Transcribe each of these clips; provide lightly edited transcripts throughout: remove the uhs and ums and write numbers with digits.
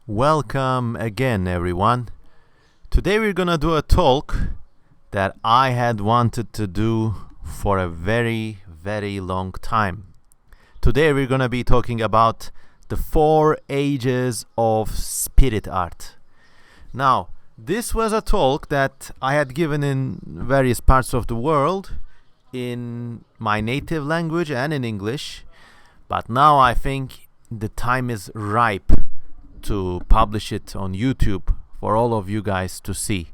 Welcome again, everyone. Today we're gonna do a talk that I had wanted to do for a very, very long time. Today we're gonna be talking about the 4 ages of spirit art. Now, this was a talk that I had given in various parts of the world in my native language and in English, but now I think the time is ripe to publish it on YouTube for all of you guys to see.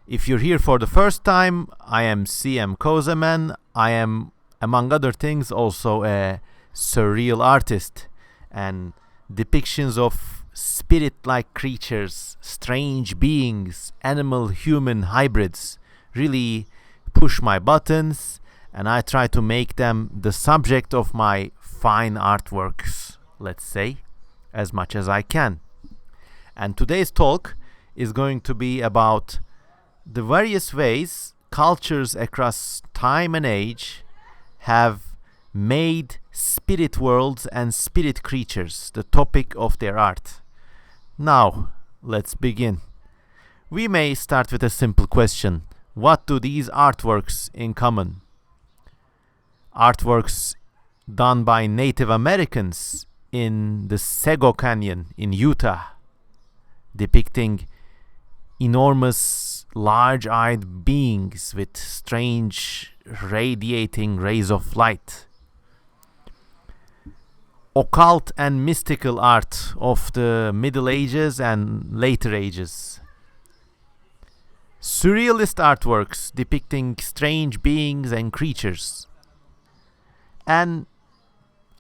If you're here for the first time, I am CM Kozeman. I am, among other things, also a surreal artist, and depictions of spirit-like creatures, strange beings, animal-human hybrids really push my buttons, and I try to make them the subject of my fine artworks, let's say, as much as I can. And today's talk is going to be about the various ways cultures across time and age have made spirit worlds and spirit creatures the topic of their art. Now, let's begin. We may start with a simple question. What do these artworks in common? Artworks done by Native Americans in the Sego Canyon in Utah, depicting enormous, large-eyed beings with strange, radiating rays of light. Occult and mystical art of the Middle Ages and later ages. Surrealist artworks depicting strange beings and creatures. And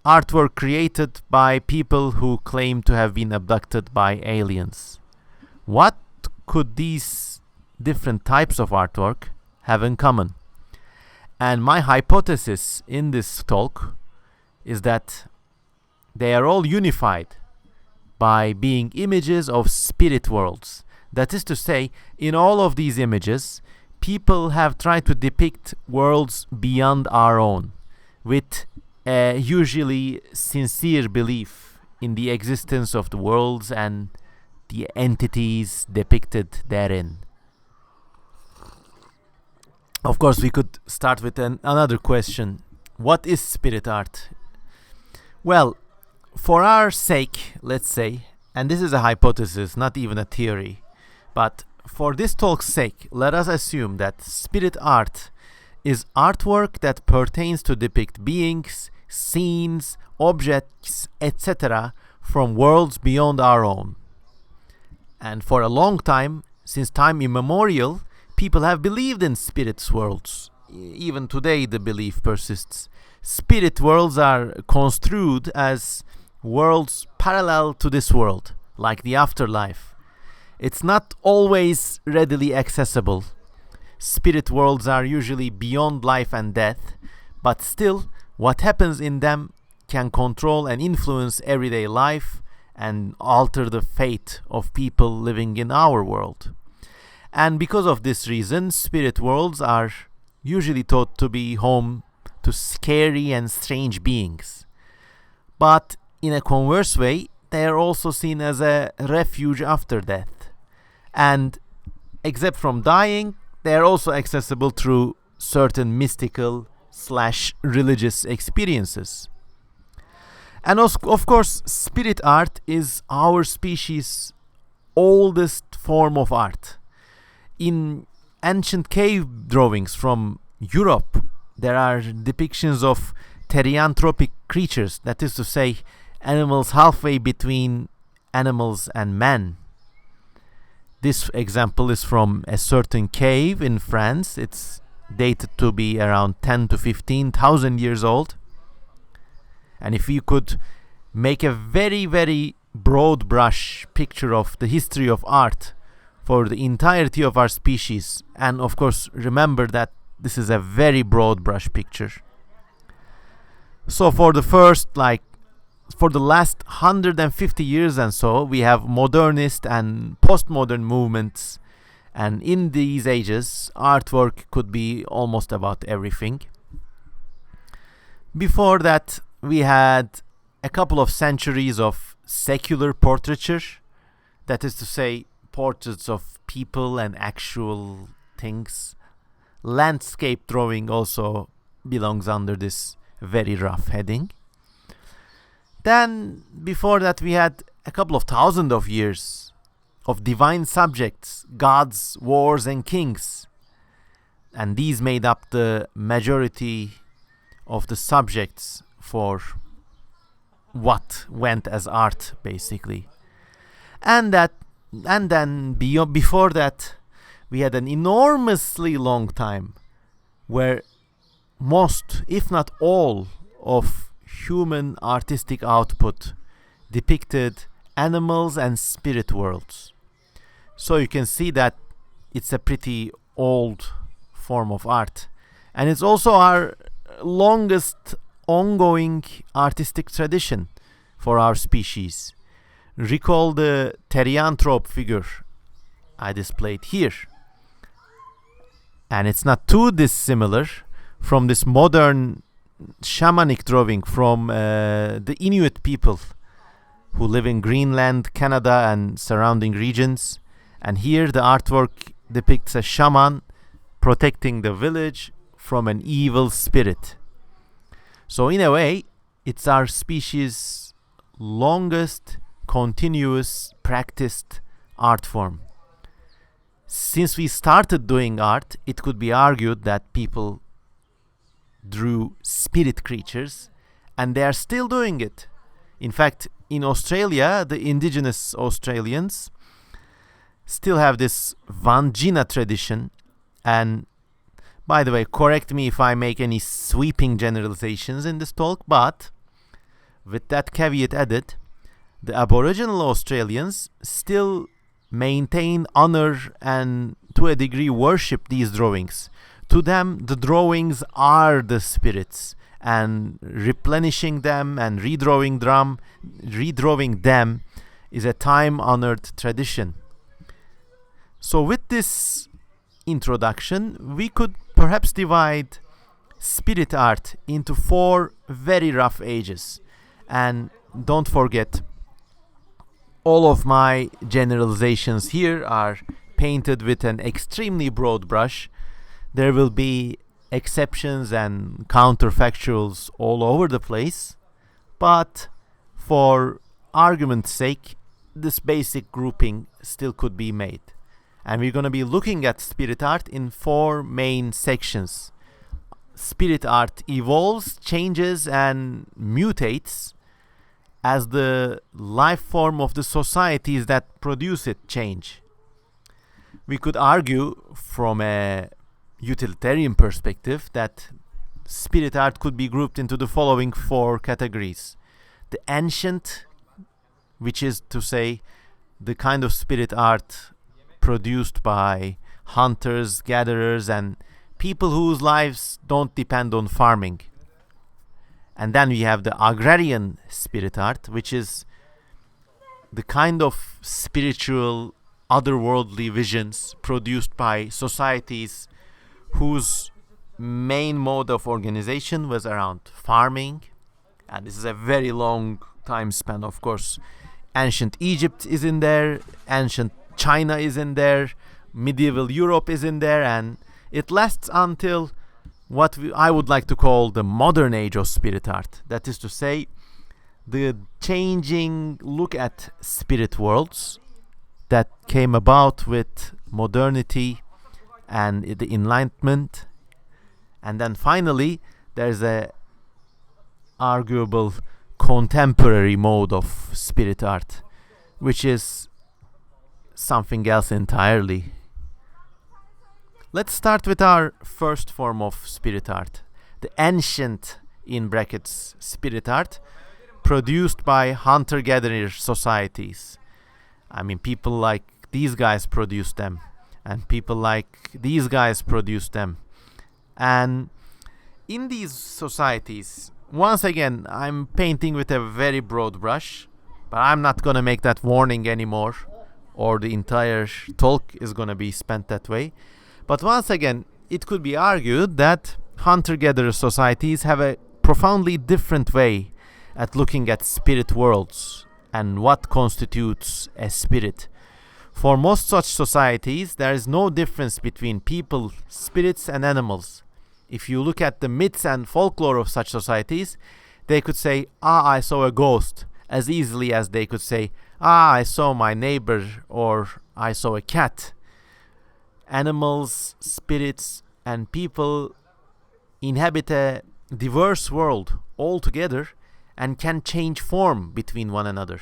artwork created by people who claim to have been abducted by aliens. What could these different types of artwork have in common? And my hypothesis in this talk is that they are all unified by being images of spirit worlds. That is to say, in all of these images, people have tried to depict worlds beyond our own, with a usually sincere belief in the existence of the worlds and the entities depicted therein. Of course, we could start with another question. What is spirit art? Well, for our sake, let's say, and this is a hypothesis, not even a theory, but for this talk's sake, let us assume that spirit art is artwork that pertains to depict beings, scenes, objects, etc. from worlds beyond our own. And for a long time, since time immemorial, people have believed in spirit worlds. Even today the belief persists. Spirit worlds are construed as worlds parallel to this world, like the afterlife. It's not always readily accessible. Spirit worlds are usually beyond life and death, but still, what happens in them can control and influence everyday life and alter the fate of people living in our world. And because of this reason, spirit worlds are usually thought to be home to scary and strange beings. But in a converse way, they are also seen as a refuge after death. And except from dying, they are also accessible through certain mystical/religious experiences. And of course, spirit art is our species' oldest form of art. In ancient cave drawings from Europe, there are depictions of therianthropic creatures, that is to say, animals halfway between animals and man. This example is from a certain cave in France. It's dated to be around 10 to 15,000 years old. And if you could make a very, very broad brush picture of the history of art for the entirety of our species, and of course remember that this is a very broad brush picture. So for the last 150 years and so, we have modernist and postmodern movements, and in these ages, artwork could be almost about everything. Before that, we had a couple of centuries of secular portraiture, That is to say, portraits of people and actual things. Landscape drawing also belongs under this very rough heading. Then, before that, we had a couple of thousand of years of divine subjects, gods, wars, and kings. And these made up the majority of the subjects for what went as art, basically. And then before that, we had an enormously long time where most, if not all, of human artistic output depicted animals and spirit worlds. So you can see that it's a pretty old form of art. And it's also our longest ongoing artistic tradition for our species. Recall the therianthrope figure I displayed here. And it's not too dissimilar from this modern shamanic drawing from the Inuit people who live in Greenland, Canada, and surrounding regions. And here the artwork depicts a shaman protecting the village from an evil spirit. So in a way, it's our species' longest continuous practiced art form. Since we started doing art, it could be argued that people drew spirit creatures, and they are still doing it. In fact, in Australia, the indigenous Australians still have this Vangina tradition. And by the way, correct me if I make any sweeping generalizations in this talk, but with that caveat added, the Aboriginal Australians still maintain, honor, and to a degree worship these drawings. To them, the drawings are the spirits, and replenishing them and redrawing them is a time-honored tradition. So with this introduction, we could perhaps divide spirit art into 4 very rough ages. And don't forget, all of my generalizations here are painted with an extremely broad brush. There will be exceptions and counterfactuals all over the place, but for argument's sake, this basic grouping still could be made. And we're going to be looking at spirit art in 4 main sections. Spirit art evolves, changes, and mutates as the life form of the societies that produce it change. We could argue from a utilitarian perspective that spirit art could be grouped into the following 4 categories. The ancient, which is to say the kind of spirit art produced by hunters, gatherers, and people whose lives don't depend on farming. And then we have the agrarian spirit art, which is the kind of spiritual, otherworldly visions produced by societies whose main mode of organization was around farming. And this is a very long time span, of course. Ancient Egypt is in there, ancient China is in there, medieval Europe is in there, and it lasts until what I would like to call the modern age of spirit art. That is to say, the changing look at spirit worlds that came about with modernity and the Enlightenment. And then finally, there's a arguable contemporary mode of spirit art, which is something else entirely. Let's start with our first form of spirit art, the ancient, in brackets, spirit art, produced by hunter-gatherer societies. I mean, people like these guys produced them, and people like these guys produced them. And in these societies, once again, I'm painting with a very broad brush, but I'm not going to make that warning anymore, or the entire talk is going to be spent that way. But once again, it could be argued that hunter-gatherer societies have a profoundly different way at looking at spirit worlds and what constitutes a spirit For most such societies, there is no difference between people, spirits, and animals. If you look at the myths and folklore of such societies, they could say, "Ah, I saw a ghost," as easily as they could say, "Ah, I saw my neighbor," or "I saw a cat." Animals, spirits, and people inhabit a diverse world altogether and can change form between one another.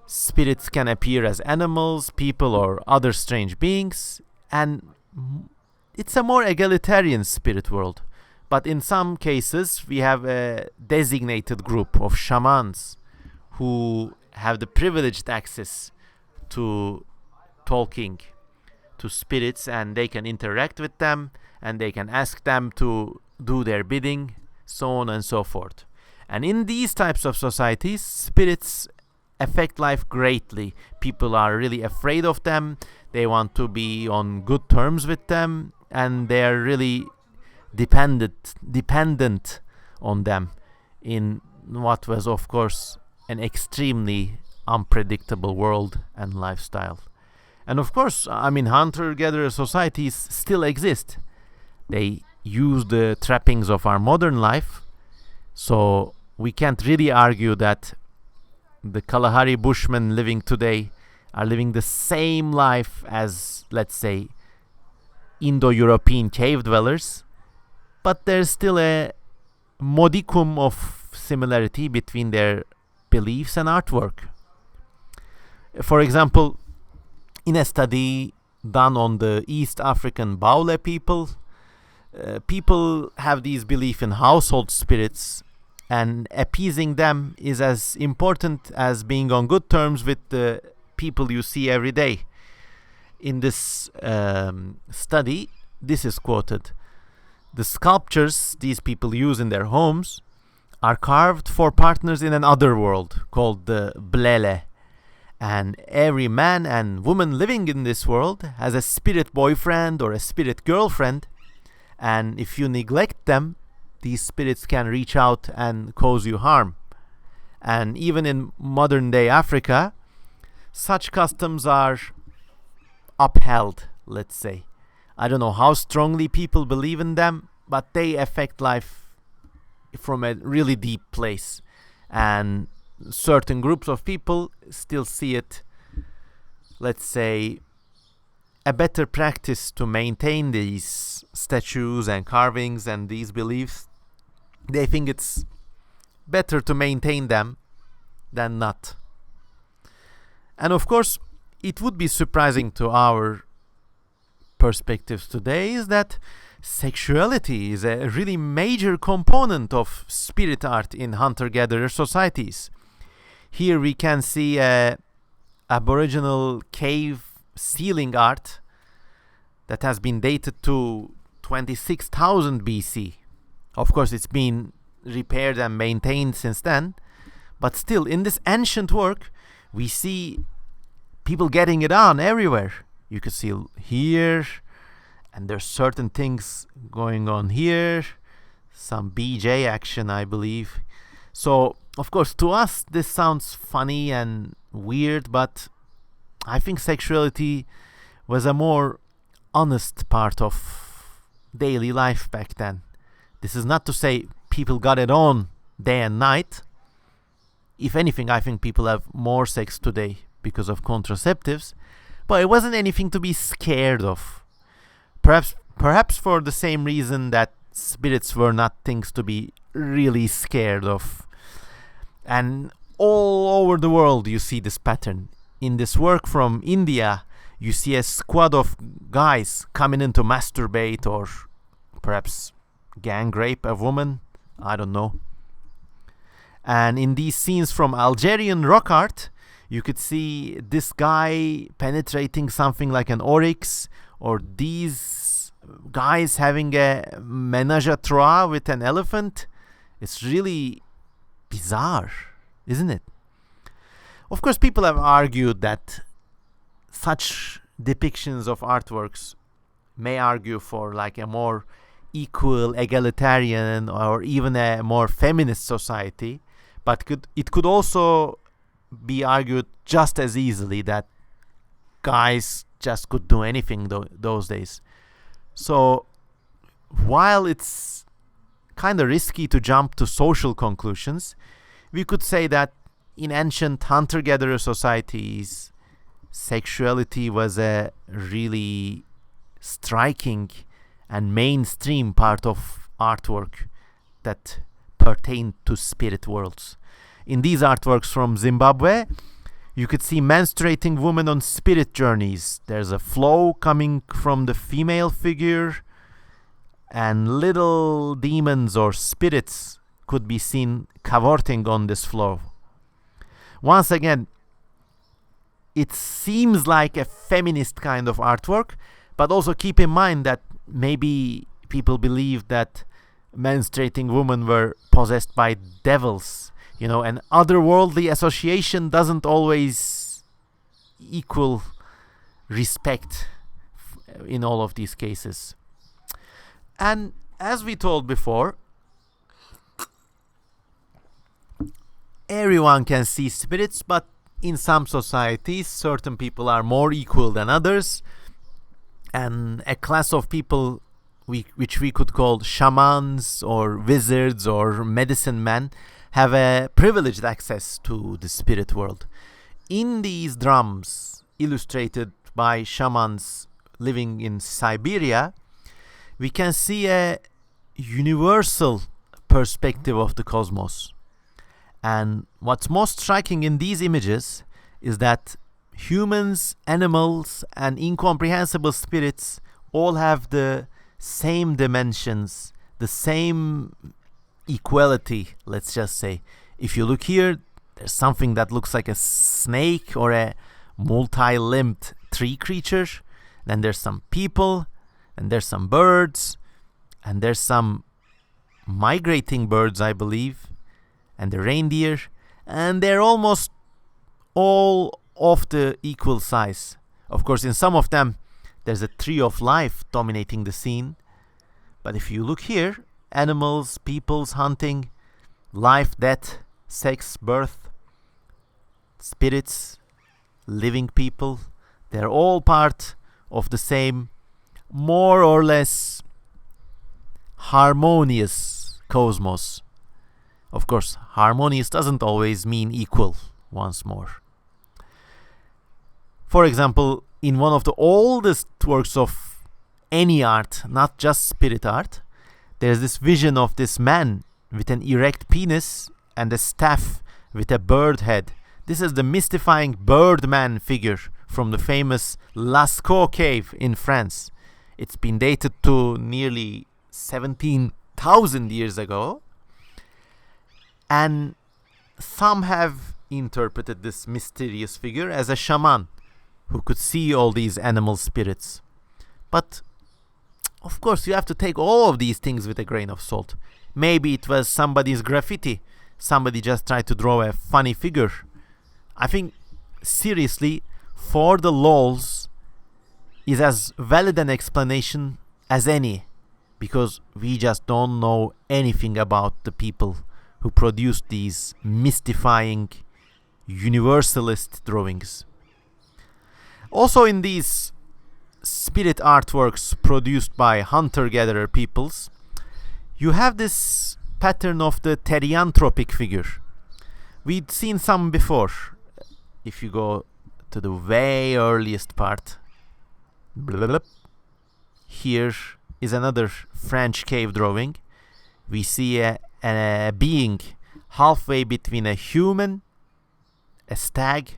Spirits can appear as animals, people, or other strange beings, and it's a more egalitarian spirit world. But in some cases, we have a designated group of shamans who have the privileged access to talking to spirits, and they can interact with them, and they can ask them to do their bidding, so on and so forth. And in these types of societies, spirits affect life greatly. People are really afraid of them. They want to be on good terms with them, and they're really dependent on them in what was, of course, an extremely unpredictable world and lifestyle. And of course, hunter-gatherer societies still exist. They use the trappings of our modern life, so we can't really argue that the Kalahari Bushmen living today are living the same life as, let's say, Indo-European cave dwellers, but there's still a modicum of similarity between their beliefs and artwork. For example, in a study done on the East African Baule people, people have these belief in household spirits, and appeasing them is as important as being on good terms with the people you see every day. In this study, this is quoted: "The sculptures these people use in their homes are carved for partners in another world called the Blele. And every man and woman living in this world has a spirit boyfriend or a spirit girlfriend. And if you neglect them, these spirits can reach out and cause you harm." And even in modern day Africa, such customs are upheld, let's say. I don't know how strongly people believe in them, but they affect life from a really deep place. And certain groups of people still see it, let's say, a better practice to maintain these statues and carvings and these beliefs. They think it's better to maintain them than not. And of course, it would be surprising to our perspectives today is that sexuality is a really major component of spirit art in hunter-gatherer societies. Here we can see Aboriginal cave ceiling art that has been dated to 26,000 BC. Of course, it's been repaired and maintained since then, but still, in this ancient work, we see people getting it on everywhere. You can see here, and there's certain things going on here, some BJ action, I believe. So, of course, to us, this sounds funny and weird, but I think sexuality was a more honest part of daily life back then. This is not to say people got it on day and night. If anything, I think people have more sex today because of contraceptives, but it wasn't anything to be scared of. Perhaps for the same reason that spirits were not things to be really scared of. And all over the world you see this pattern. In this work from India, you see a squad of guys coming in to masturbate or perhaps gang rape a woman. I don't know. And in these scenes from Algerian rock art, you could see this guy penetrating something like an oryx, or these guys having a ménage à trois with an elephant. It's really bizarre, isn't it? Of course, people have argued that such depictions of artworks may argue for like a more equal, egalitarian, or even a more feminist society, but it could also be argued just as easily that guys just could do anything those days. So while it's kind of risky to jump to social conclusions, we could say that in ancient hunter-gatherer societies, sexuality was a really striking and mainstream part of artwork that pertained to spirit worlds. In these artworks from Zimbabwe, you could see menstruating women on spirit journeys. There's a flow coming from the female figure, and little demons or spirits could be seen cavorting on this flow. Once again, it seems like a feminist kind of artwork, but also keep in mind that maybe people believed that menstruating women were possessed by devils. An otherworldly association doesn't always equal respect in all of these cases. And as we told before, everyone can see spirits, but in some societies, certain people are more equal than others, and a class of people which we could call shamans or wizards or medicine men have a privileged access to the spirit world. In these drums, illustrated by shamans living in Siberia, we can see a universal perspective of the cosmos. And what's most striking in these images is that humans, animals, and incomprehensible spirits all have the same dimensions, the same equality, let's just say. If you look here, there's something that looks like a snake or a multi-limbed tree creature. Then there's some people, and there's some birds, and there's some migrating birds, I believe, and the reindeer, and they're almost all of the equal size. Of course, in some of them, there's a tree of life dominating the scene. But if you look here, animals, peoples, hunting, life, death, sex, birth, spirits, living people, they're all part of the same, more or less harmonious cosmos. Of course, harmonious doesn't always mean equal, once more. For example, in one of the oldest works of any art, not just spirit art, there's this vision of this man with an erect penis and a staff with a bird head. This is the mystifying Birdman figure from the famous Lascaux cave in France. It's been dated to nearly 17,000 years ago. And some have interpreted this mysterious figure as a shaman who could see all these animal spirits. But of course, you have to take all of these things with a grain of salt. Maybe it was somebody's graffiti. Somebody just tried to draw a funny figure. I think, seriously, for the lols is as valid an explanation as any, because we just don't know anything about the people who produced these mystifying universalist drawings. Also, in these spirit artworks produced by hunter-gatherer peoples, you have this pattern of the therianthropic figure. We'd seen some before. If you go to the way earliest part, here is another French cave drawing. We see a being halfway between a human, a stag,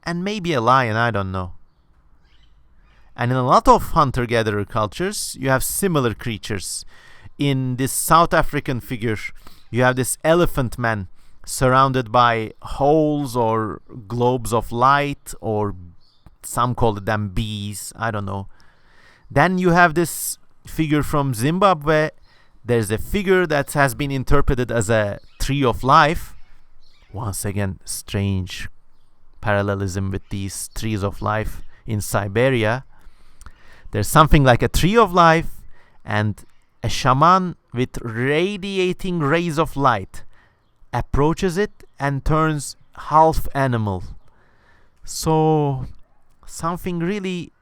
and maybe a lion, I don't know. And in a lot of hunter-gatherer cultures, you have similar creatures. In this South African figure, you have this elephant man surrounded by holes or globes of light, or some call them bees, I don't know. Then you have this figure from Zimbabwe. There's a figure that has been interpreted as a tree of life. Once again, strange parallelism with these trees of life in Siberia. There's something like a tree of life and a shaman with radiating rays of light approaches it and turns half animal. So something really...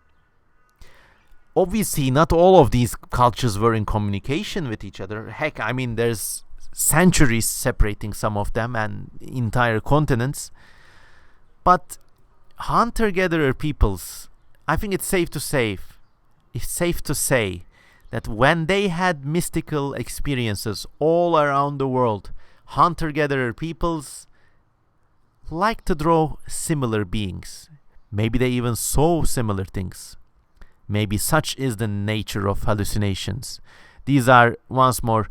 Obviously, not all of these cultures were in communication with each other. Heck, I mean, there's centuries separating some of them and entire continents. But hunter-gatherer peoples, I think it's safe to say that when they had mystical experiences all around the world, hunter-gatherer peoples like to draw similar beings. Maybe they even saw similar things. Maybe such is the nature of hallucinations. These are, once more,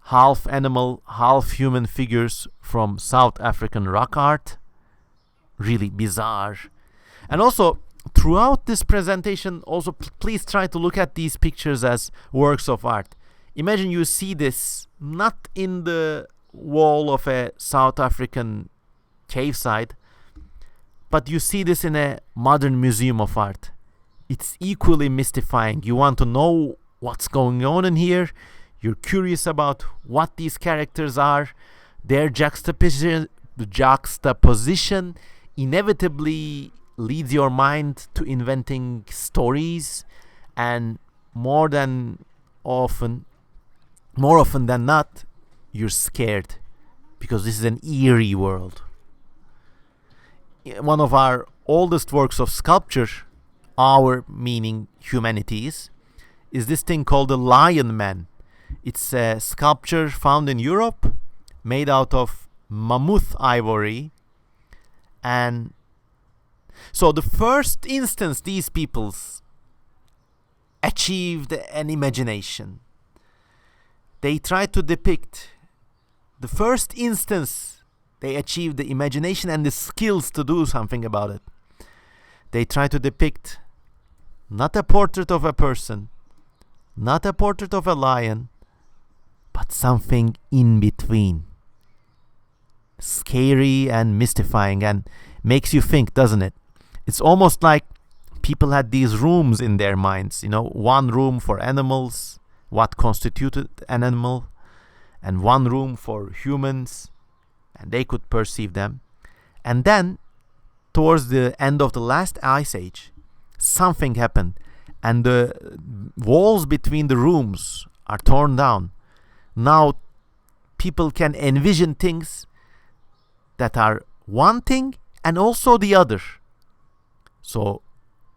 half animal, half human figures from South African rock art. Really bizarre. And also, throughout this presentation, also please try to look at these pictures as works of art. Imagine you see this not in the wall of a South African cave site, but you see this in a modern museum of art. It's equally mystifying. You want to know what's going on in here. You're curious about what these characters are. Their juxtaposition inevitably leads your mind to inventing stories, and more often than not, you're scared because this is an eerie world. One of our oldest works of sculpture, our meaning humanities, is this thing called the Lion Man. It's a sculpture found in Europe, made out of mammoth ivory. And so the first instance these peoples achieved an imagination. They tried to depict. The first instance they achieved the imagination and the skills to do something about it. They tried to depict not a portrait of a person, not a portrait of a lion, but something in between. Scary and mystifying, and makes you think, doesn't it? It's almost like people had these rooms in their minds, one room for animals, what constituted an animal, and one room for humans, and they could perceive them. And then, towards the end of the last ice age, something happened, and the walls between the rooms are torn down. Now people can envision things that are one thing and also the other. So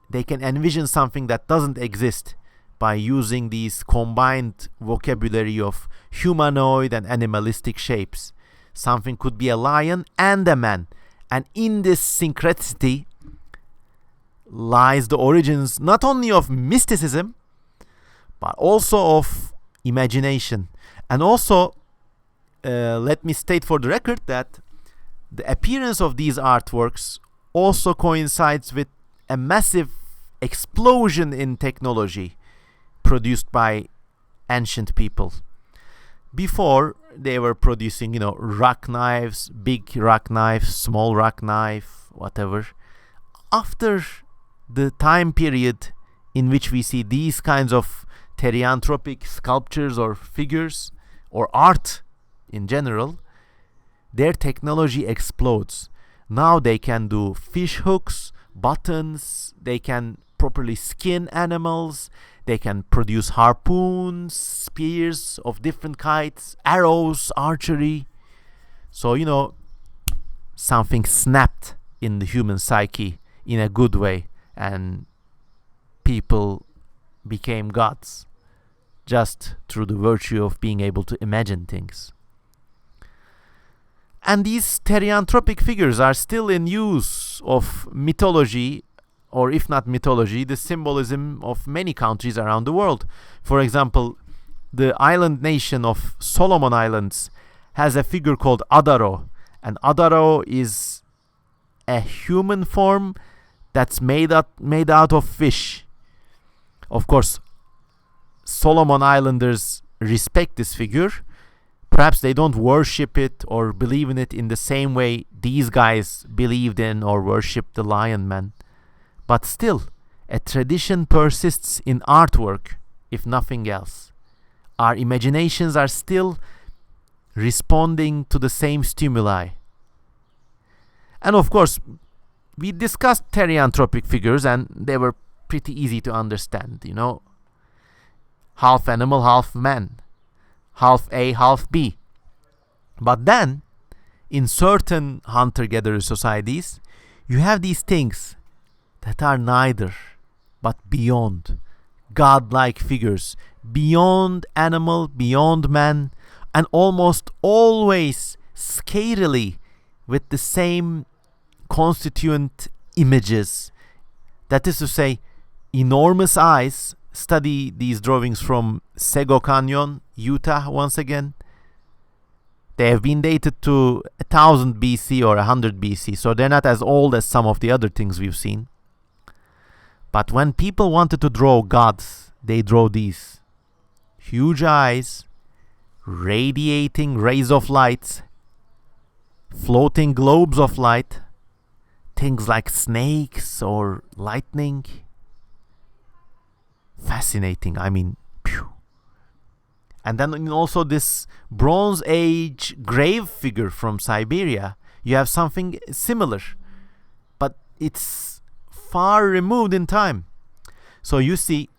they can envision something that doesn't exist by using these combined vocabulary of humanoid and animalistic shapes. Something could be a lion and a man, and in this syncreticity lies the origins not only of mysticism but also of imagination. And also, let me state for the record that the appearance of these artworks also coincides with a massive explosion in technology produced by ancient people. Before, they were producing, rock knives, big rock knife, small rock knife, whatever. After the time period in which we see these kinds of therianthropic sculptures or figures or art in general, their technology explodes. Now they can do fish hooks, buttons, they can properly skin animals, they can produce harpoons, spears of different kinds, arrows, archery. So, something snapped in the human psyche in a good way, and people became gods just through the virtue of being able to imagine things. And these therianthropic figures are still in use of mythology, or if not mythology, the symbolism of many countries around the world. For example, the island nation of Solomon Islands has a figure called Adaro, and Adaro is a human form that's made out of fish. Of course, Solomon Islanders respect this figure. Perhaps they don't worship it or believe in it in the same way these guys believed in or worshipped the lion man. But still, a tradition persists in artwork, if nothing else. Our imaginations are still responding to the same stimuli. And of course, we discussed therianthropic figures and they were pretty easy to understand, you know. Half animal, half man. Half A, half B. But then, in certain hunter-gatherer societies, you have these things that are neither, but beyond. Godlike figures, beyond animal, beyond man, and almost always scarily with the same constituent images. That is to say, enormous eyes. Study these drawings from Sego Canyon, Utah, once again. They have been dated to 1000 BC or 100 BC, so they're not as old as some of the other things we've seen. But when people wanted to draw gods, they draw these. Huge eyes, radiating rays of light, floating globes of light, things like snakes or lightning. Fascinating, I mean, phew. And then also this Bronze Age grave figure from Siberia. You have something similar, but it's far removed in time. So you see,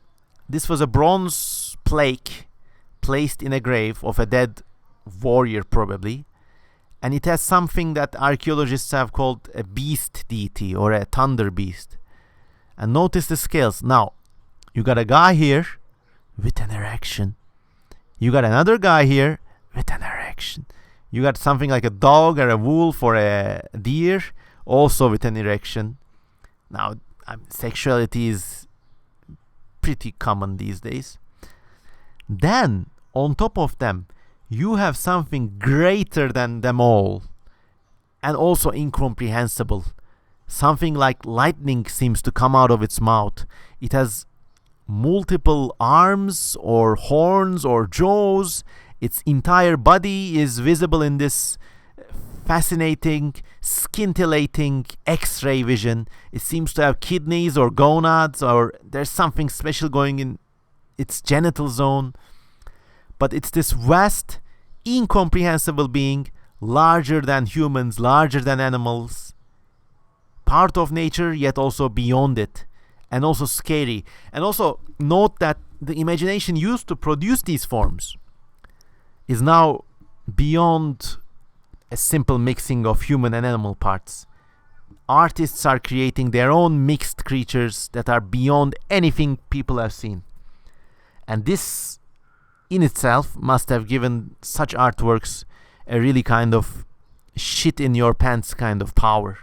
this was a bronze plaque placed in a grave of a dead warrior probably, and it has something that archaeologists have called a beast deity or a thunder beast. And notice the scales. Now, you got a guy here with an erection. You got another guy here with an erection. You got something like a dog or a wolf or a deer also with an erection. Now, sexuality is pretty common these days. Then, on top of them, you have something greater than them all and also incomprehensible. Something like lightning seems to come out of its mouth. It has multiple arms or horns or jaws. Its entire body is visible in this fascinating, scintillating X-ray vision. It seems to have kidneys or gonads, or there's something special going in its genital zone. But it's this vast, incomprehensible being, larger than humans, larger than animals, part of nature, yet also beyond it. And also scary. And also note that the imagination used to produce these forms is now beyond a simple mixing of human and animal parts. Artists are creating their own mixed creatures that are beyond anything people have seen. And this in itself must have given such artworks a really kind of shit in your pants kind of power.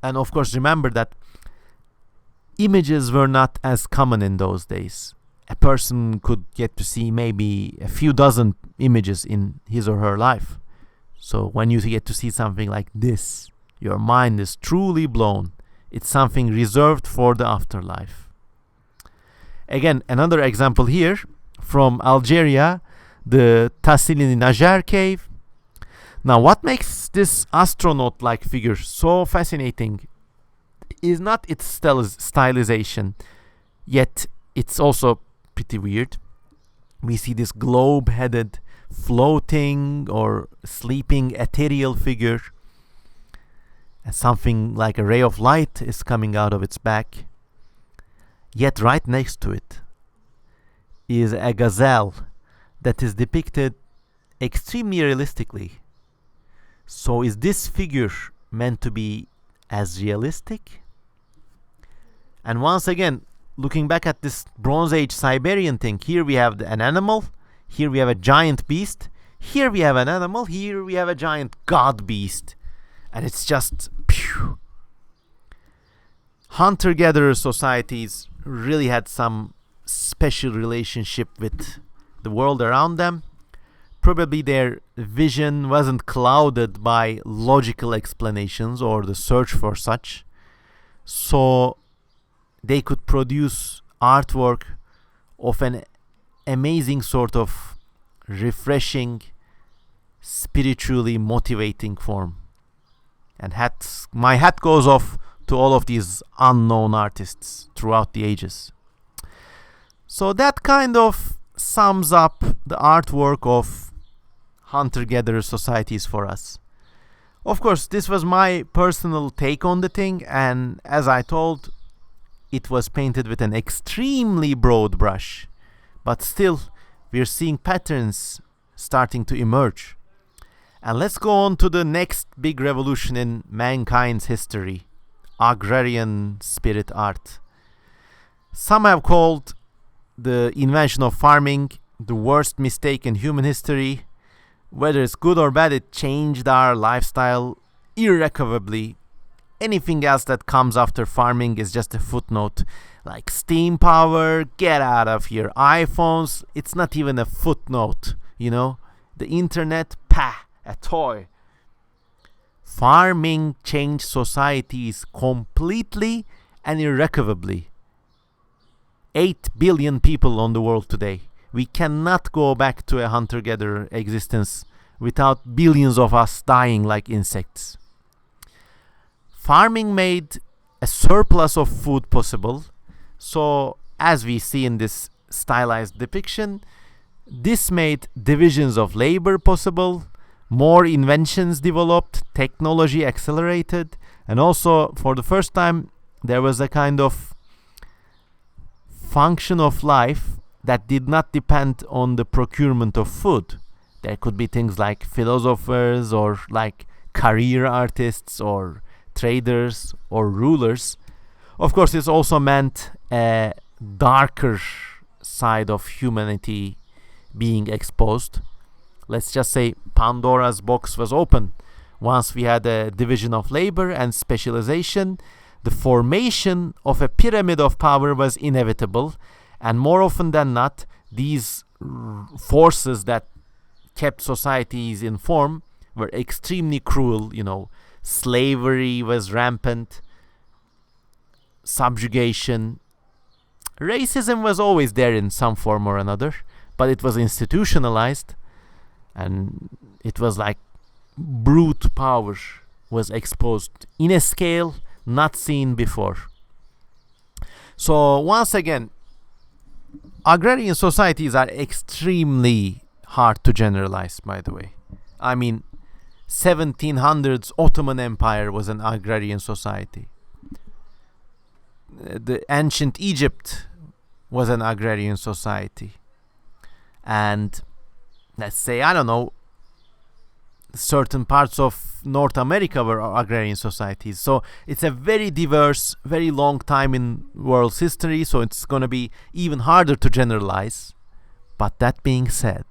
And of course, remember that images were not as common in those days. A person could get to see maybe a few dozen images in his or her life. So when you get to see something like this, your mind is truly blown. It's something reserved for the afterlife. Again, another example here from Algeria, the Tassili Najar cave. Now, what makes this astronaut-like figure so fascinating is not its stylization, yet it's also pretty weird. We see this globe-headed, floating or sleeping ethereal figure, and something like a ray of light is coming out of its back. Yet right next to it is a gazelle that is depicted extremely realistically. So is this figure meant to be as realistic? And once again, looking back at this Bronze Age Siberian thing, here we have an animal, here we have a giant beast, here we have an animal, here we have a giant god beast. And it's just phew. Hunter-gatherer societies really had some special relationship with the world around them. Probably their vision wasn't clouded by logical explanations or the search for such. So they could produce artwork of an amazing sort of refreshing, spiritually motivating form. And my hat goes off to all of these unknown artists throughout the ages. So that kind of sums up the artwork of hunter-gatherer societies for us. Of course, this was my personal take on the thing, and as I told, it was painted with an extremely broad brush. But still, we're seeing patterns starting to emerge. And let's go on to the next big revolution in mankind's history: Agrarian Spirit Art. Some have called the invention of farming the worst mistake in human history. Whether it's good or bad, it changed our lifestyle irrecoverably. Anything else that comes after farming is just a footnote. Like steam power, get out of here. iPhones, it's not even a footnote, you know? The internet, a toy. Farming changed societies completely and irrecoverably. 8 billion people on the world today. We cannot go back to a hunter-gatherer existence without billions of us dying like insects. Farming made a surplus of food possible. So, as we see in this stylized depiction, this made divisions of labor possible, more inventions developed, technology accelerated, and also, for the first time, there was a kind of function of life that did not depend on the procurement of food. There could be things like philosophers, or like career artists, or traders, or rulers. Of course, this also meant a darker side of humanity being exposed. Let's just say Pandora's box was open. Once we had a division of labor and specialization, the formation of a pyramid of power was inevitable. And more often than not, these forces that kept societies in form were extremely cruel. Slavery was rampant, subjugation. Racism was always there in some form or another, but it was institutionalized, and it was like brute power was exposed in a scale not seen before. So once again, agrarian societies are extremely hard to generalize, by the way. I mean, 1700s Ottoman Empire was an agrarian society. The ancient Egypt was an agrarian society. And let's say, I don't know, certain parts of North America were agrarian societies. So it's a very diverse, very long time in world's history, so it's going to be even harder to generalize. But that being said,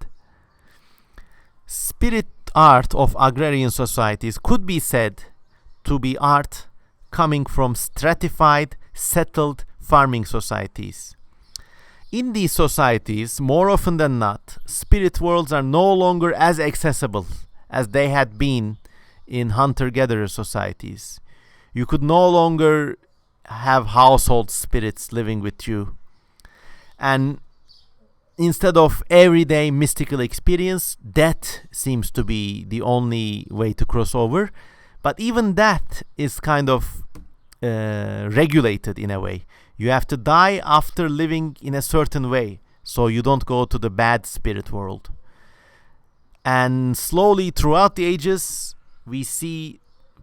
spirit art of agrarian societies could be said to be art coming from stratified, settled farming societies. In these societies, more often than not, spirit worlds are no longer as accessible as they had been in hunter-gatherer societies. You could no longer have household spirits living with you. And instead of everyday mystical experience, death seems to be the only way to cross over. But even that is kind of regulated in a way. You have to die after living in a certain way, so you don't go to the bad spirit world. And slowly throughout the ages, we see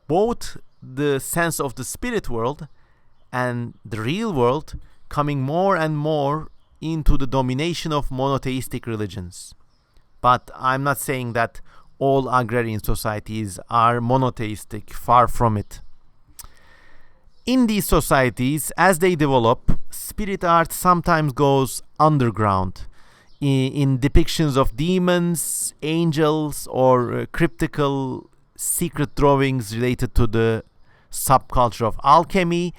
both the sense of the spirit world and the real world coming more and more into the domination of monotheistic religions. But I'm not saying that all agrarian societies are monotheistic, far from it. In these societies, as they develop, spirit art sometimes goes underground in depictions of demons, angels, or cryptical secret drawings related to the subculture of alchemy.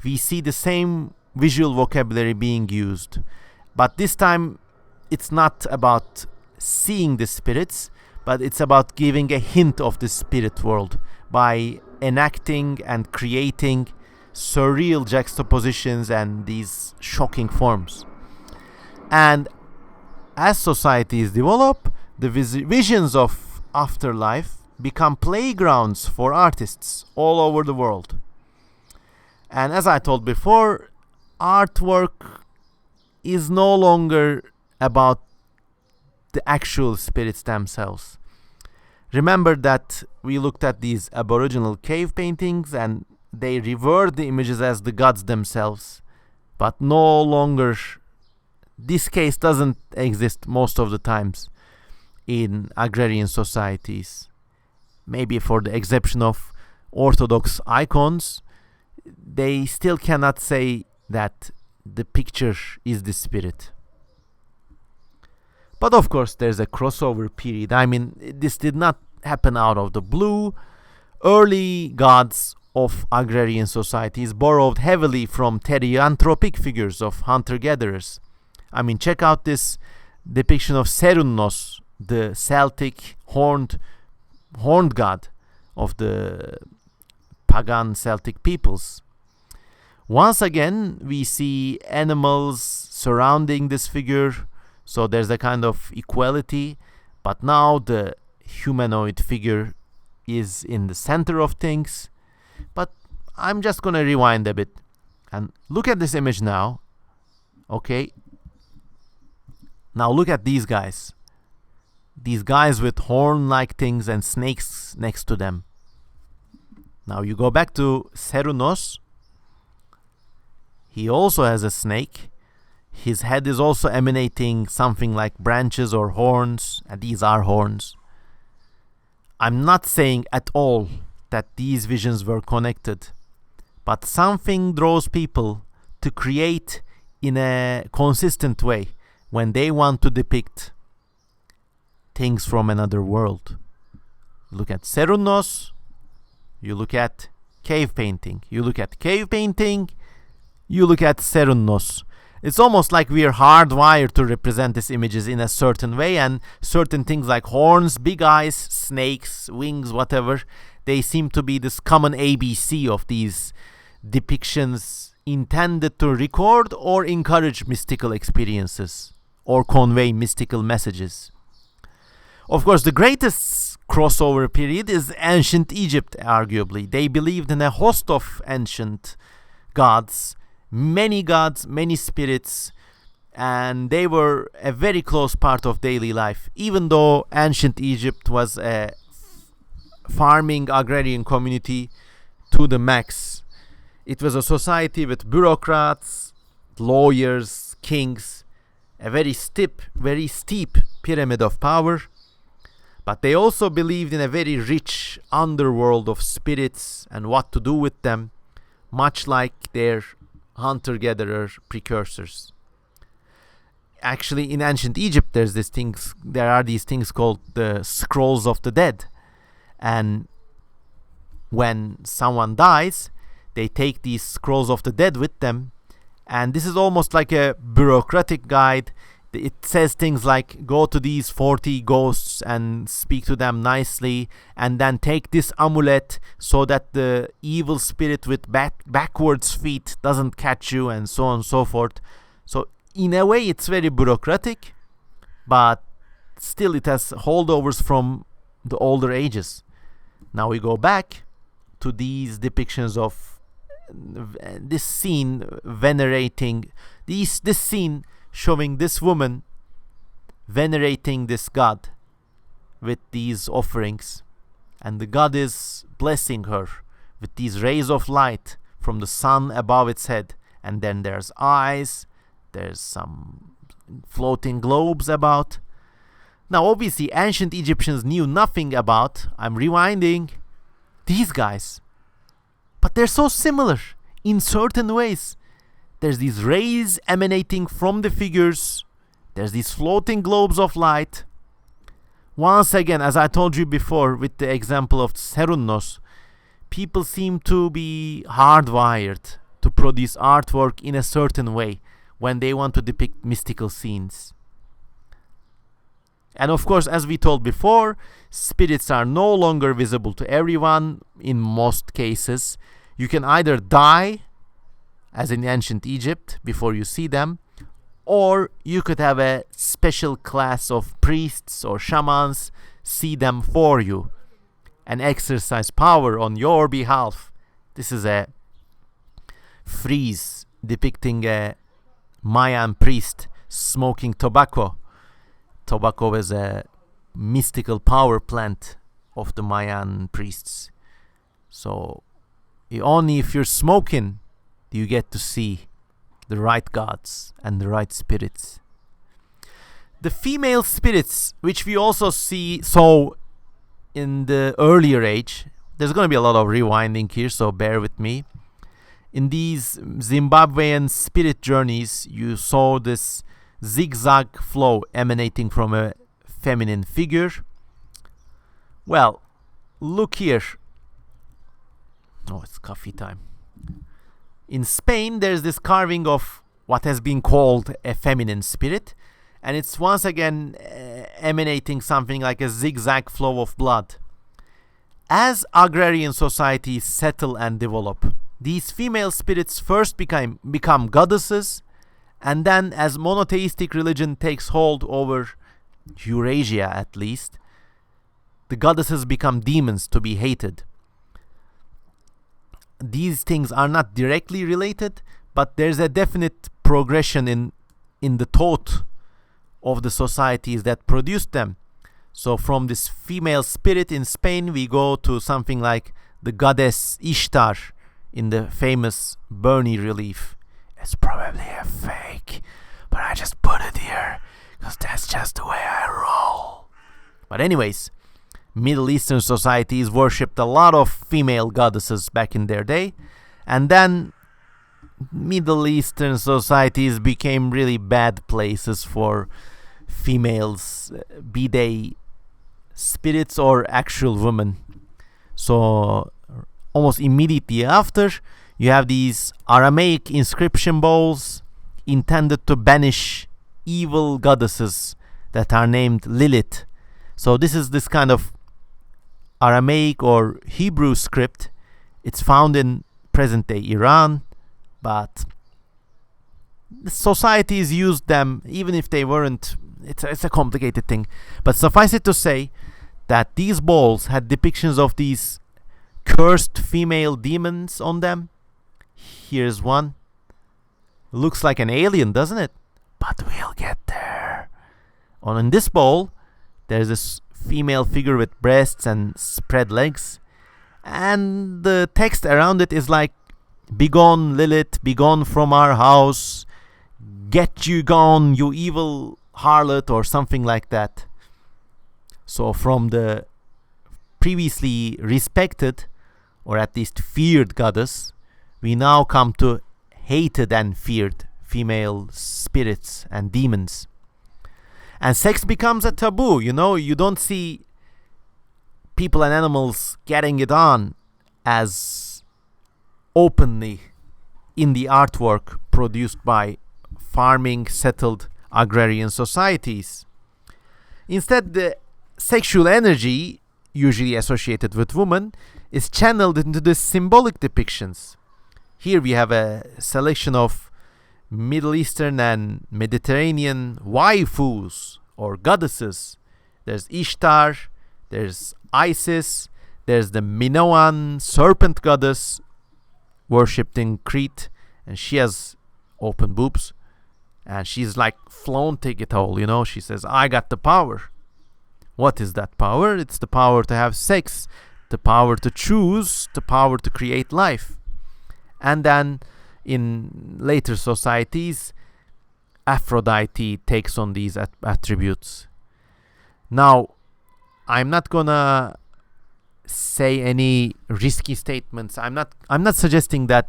We see the same visual vocabulary being used. But this time, it's not about seeing the spirits, but it's about giving a hint of the spirit world by enacting and creating surreal juxtapositions and these shocking forms. And as societies develop, the visions of afterlife become playgrounds for artists all over the world. And as I told before, artwork is no longer about the actual spirits themselves. Remember that we looked at these Aboriginal cave paintings and they revered the images as the gods themselves. But no longer, this case doesn't exist most of the times in agrarian societies. Maybe for the exception of Orthodox icons, they still cannot say that the picture is the spirit. But of course, there's a crossover period. I mean, this did not happen out of the blue. Early gods of agrarian societies borrowed heavily from therianthropic figures of hunter-gatherers. I mean, check out this depiction of Serunnos, the Celtic horned god of the pagan Celtic peoples. Once again, we see animals surrounding this figure, so there's a kind of equality, but now the humanoid figure is in the center of things. But I'm just gonna rewind a bit and look at this image now. Okay, now look at these guys with horn-like things and snakes next to them. Now you go back to Serunnos. He also has a snake. His head is also emanating something like branches or horns, and these are horns. I'm not saying at all that these visions were connected, but something draws people to create in a consistent way when they want to depict things from another world. Look at Serunnos, you look at cave painting, you look at cave painting, you look at Serunnos. It's almost like we are hardwired to represent these images in a certain way, and certain things like horns, big eyes, snakes, wings, whatever, they seem to be this common ABC of these depictions intended to record or encourage mystical experiences or convey mystical messages. Of course, the greatest crossover period is ancient Egypt, arguably. They believed in a host of ancient gods, many spirits, and they were a very close part of daily life. Even though ancient Egypt was a farming agrarian community to the max, it was a society with bureaucrats, lawyers, kings, a very steep pyramid of power. But they also believed in a very rich underworld of spirits and what to do with them, much like their hunter-gatherer precursors. Actually, in ancient Egypt, there are these things called the scrolls of the dead. And when someone dies, they take these scrolls of the dead with them. And this is almost like a bureaucratic guide. It says things like, go to these 40 ghosts and speak to them nicely, and then take this amulet so that the evil spirit with backwards feet doesn't catch you, and so on and so forth. So in a way it's very bureaucratic, but still it has holdovers from the older ages. Now we go back to these depictions of this scene venerating this scene showing this woman venerating this god with these offerings, and the god is blessing her with these rays of light from the sun above its head, and then there's eyes, there's some floating globes about. Now obviously ancient Egyptians knew nothing about, I'm rewinding, these guys, but they're so similar in certain ways. There's these rays emanating from the figures. There's these floating globes of light. Once again, as I told you before with the example of Serunnos, people seem to be hardwired to produce artwork in a certain way when they want to depict mystical scenes. And of course, as we told before, spirits are no longer visible to everyone in most cases. You can either die, as in ancient Egypt, before you see them, or you could have a special class of priests or shamans see them for you and exercise power on your behalf. This is a frieze depicting a Mayan priest smoking tobacco. Tobacco is a mystical power plant of the Mayan priests. So only if you're smoking do you get to see the right gods and the right spirits. The female spirits, which we also saw in the earlier age, there's going to be a lot of rewinding here, so bear with me. In these Zimbabwean spirit journeys, you saw this zigzag flow emanating from a feminine figure. Well, look here. Oh, it's coffee time. In Spain, there's this carving of what has been called a feminine spirit, and it's once again emanating something like a zigzag flow of blood. As agrarian societies settle and develop, these female spirits first become goddesses, and then as monotheistic religion takes hold over Eurasia at least, the goddesses become demons to be hated. These things are not directly related, but there's a definite progression in the thought of the societies that produced them. So from this female spirit in Spain, we go to something like the goddess Ishtar in the famous Burney relief. It's probably a fake, but I just put it here because that's just the way I roll. But anyways, Middle Eastern societies worshipped a lot of female goddesses back in their day, and then Middle Eastern societies became really bad places for females, be they spirits or actual women. So almost immediately after, you have these Aramaic inscription bowls intended to banish evil goddesses that are named Lilith. So this is this kind of Aramaic or Hebrew script. It's found in present-day Iran, but the societies used them even if they weren't. It's a complicated thing. But suffice it to say that these bowls had depictions of these cursed female demons on them. Here's one. Looks like an alien, doesn't it? But we'll get there. In this bowl, there's this female figure with breasts and spread legs, and the text around it is like, "Begone, Lilith, begone from our house, get you gone, you evil harlot," or something like that. So from the previously respected, or at least feared goddess, we now come to hated and feared female spirits and demons. And sex becomes a taboo. You don't see people and animals getting it on as openly in the artwork produced by farming settled agrarian societies. Instead, the sexual energy, usually associated with women, is channeled into the symbolic depictions. Here we have a selection of Middle Eastern and Mediterranean waifus or goddesses. There's Ishtar, there's Isis, there's the Minoan serpent goddess worshipped in Crete, and she has open boobs, and she's like flaunting it all. She says, "I got the power." What is that power? It's the power to have sex, the power to choose, the power to create life. And then in later societies, Aphrodite takes on these attributes. Now, I'm not gonna say any risky statements. I'm not suggesting that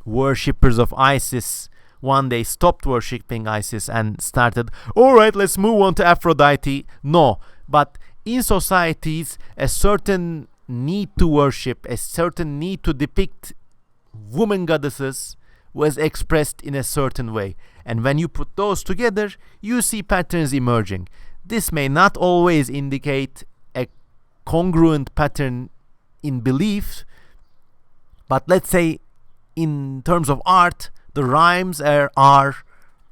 worshippers of Isis one day stopped worshipping Isis and started, all right, let's move on to Aphrodite. No, but in societies, a certain need to worship, a certain need to depict woman goddesses was expressed in a certain way. And when you put those together, you see patterns emerging. This may not always indicate a congruent pattern in belief, but let's say in terms of art, the rhymes are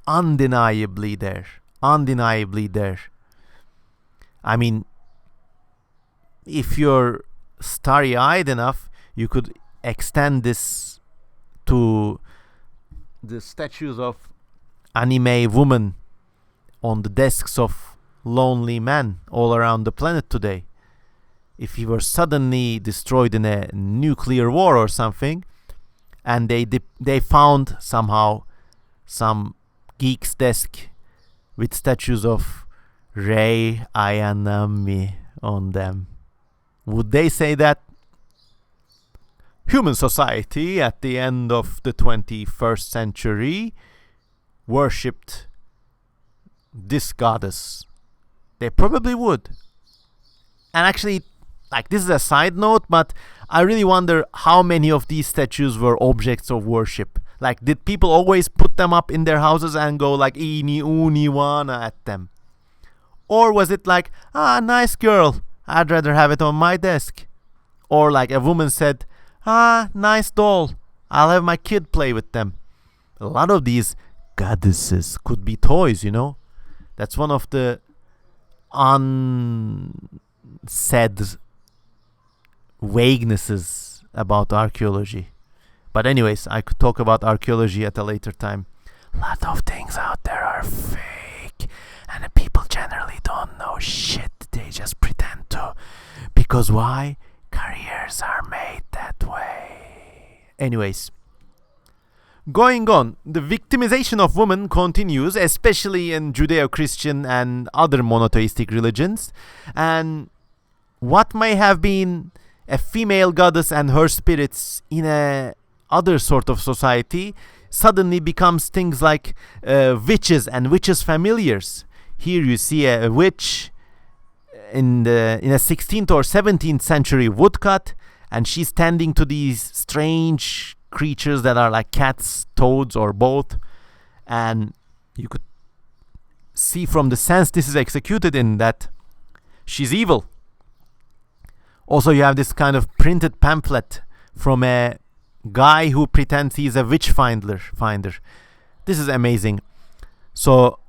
undeniably there. Undeniably there. I mean, if you're starry-eyed enough, you could extend this to the statues of anime women on the desks of lonely men all around the planet today. if he were suddenly destroyed in a nuclear war or something, and they found somehow some geek's desk with statues of Rei Ayanami on them, would they say that human society at the end of the 21st century worshipped this goddess? They probably would. And actually, like, this is a side note, but I really wonder how many of these statues were objects of worship. Like, did people always put them up in their houses and go like "Ini uni wana" at them? Or was it like, nice girl, I'd rather have it on my desk? Or like a woman said, nice doll, I'll have my kid play with them. A lot of these goddesses could be toys, you know? That's one of the unsaid vaguenesses about archaeology. But anyways, I could talk about archaeology at a later time. A lot of things out there are fake, and the people generally don't know shit. They just pretend to. Because why? Careers are made that way. Anyways, going on, the victimization of women continues, especially in Judeo-Christian and other monotheistic religions. And what may have been a female goddess and her spirits in a other sort of society suddenly becomes things like witches and witches' familiars. Here you see a witch in a 16th or 17th century woodcut, and she's tending to these strange creatures that are like cats, toads, or both. And you could see from the sense this is executed in that she's evil. Also, you have this kind of printed pamphlet from a guy who pretends he's a witch finder. This is amazing. So,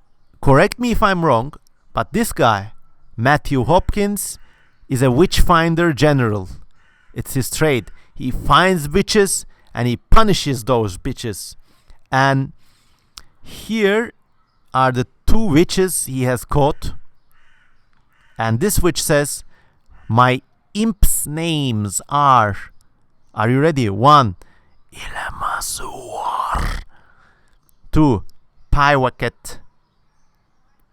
correct me if I'm wrong, but this guy, Matthew Hopkins, is a witch finder general. It's his trade. He finds witches and he punishes those bitches. And here are the two witches he has caught. And this witch says, "My imps' names are you ready? 1. Ilamazur. 2. Paiwaket.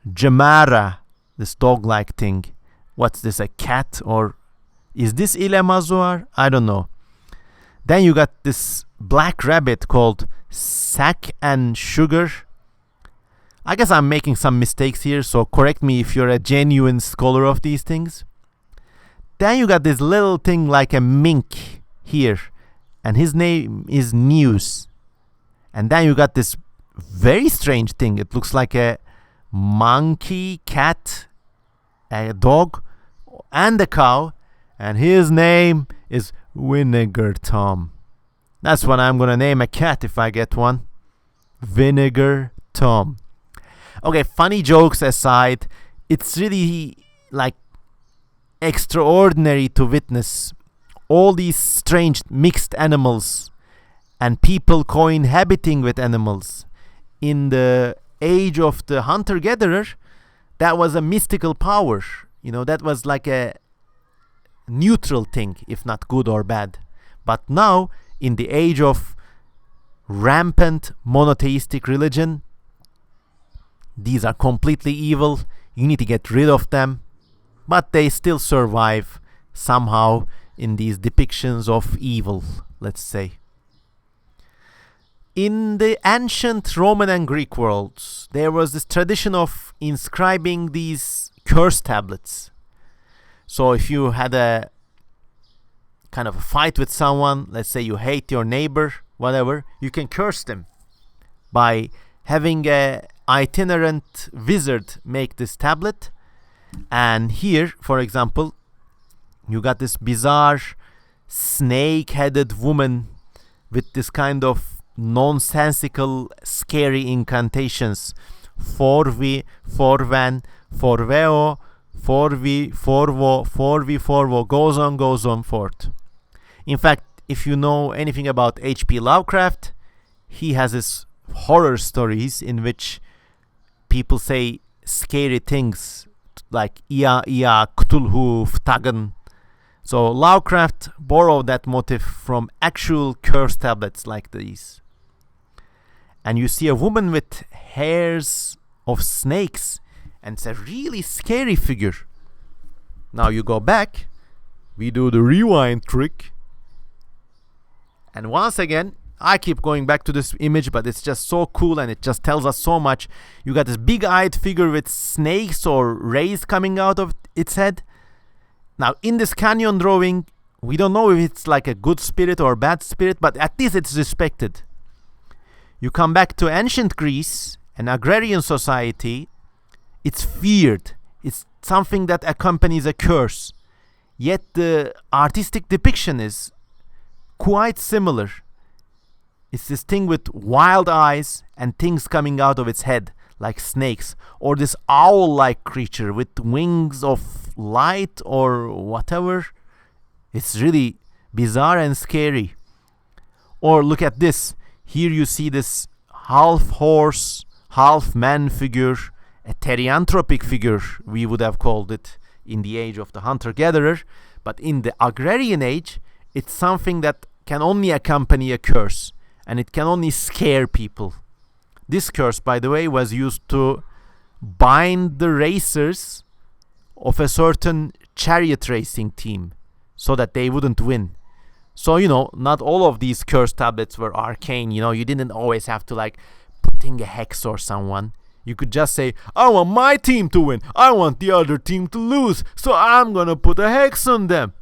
Jamara. This dog-like thing. What's this, a cat? Or is this Ilamazur? I don't know. Then you got this black rabbit called Sack and Sugar. I guess I'm making some mistakes here, so correct me if you're a genuine scholar of these things. Then you got this little thing like a mink here, and his name is News. And then you got this very strange thing. It looks like a monkey, cat, a dog, and a cow, and his name is Vinegar Tom. That's what I'm gonna name a cat if I get one. Vinegar Tom. Okay, funny jokes aside, it's really like extraordinary to witness all these strange mixed animals and people cohabiting with animals. In the age of the hunter-gatherer, that was a mystical power. You know, that was like a neutral thing, if not good or bad. But now, in the age of rampant monotheistic religion, these are completely evil. You need to get rid of them. But they still survive somehow in these depictions of evil, let's say. In the ancient Roman and Greek worlds, there was this tradition of inscribing these curse tablets. So if you had a kind of a fight with someone, let's say you hate your neighbor, whatever, you can curse them by having a itinerant wizard make this tablet. And here, for example, you got this bizarre snake-headed woman with this kind of nonsensical, scary incantations. Forvi, forven, forveo, forvi, forvo, forvi, forvo, goes on forth. In fact, if you know anything about H.P. Lovecraft, he has his horror stories in which people say scary things like Ia Ia Cthulhu Ftagan, So Lovecraft borrowed that motif from actual curse tablets like these. And you see a woman with hairs of snakes, and it's a really scary figure. Now you go back, we do the rewind trick, and once again, I keep going back to this image, but it's just so cool and it just tells us so much. You got this big-eyed figure with snakes or rays coming out of its head. Now, in this canyon drawing, we don't know if it's like a good spirit or bad spirit, but at least it's respected. You come back to ancient Greece, an agrarian society, it's feared. It's something that accompanies a curse. Yet the artistic depiction is quite similar. It's this thing with wild eyes and things coming out of its head, like snakes, or this owl-like creature with wings of light or whatever. It's really bizarre and scary. Or look at this. Here you see this half horse, half man figure, a therianthropic figure, we would have called it in the age of the hunter-gatherer. But in the agrarian age, it's something that can only accompany a curse, and it can only scare people. This curse, by the way, was used to bind the racers of a certain chariot racing team so that they wouldn't win. So, not all of these curse tablets were arcane. You didn't always have to putting a hex or someone. You could just say, I want my team to win. I want the other team to lose. So I'm gonna put a hex on them.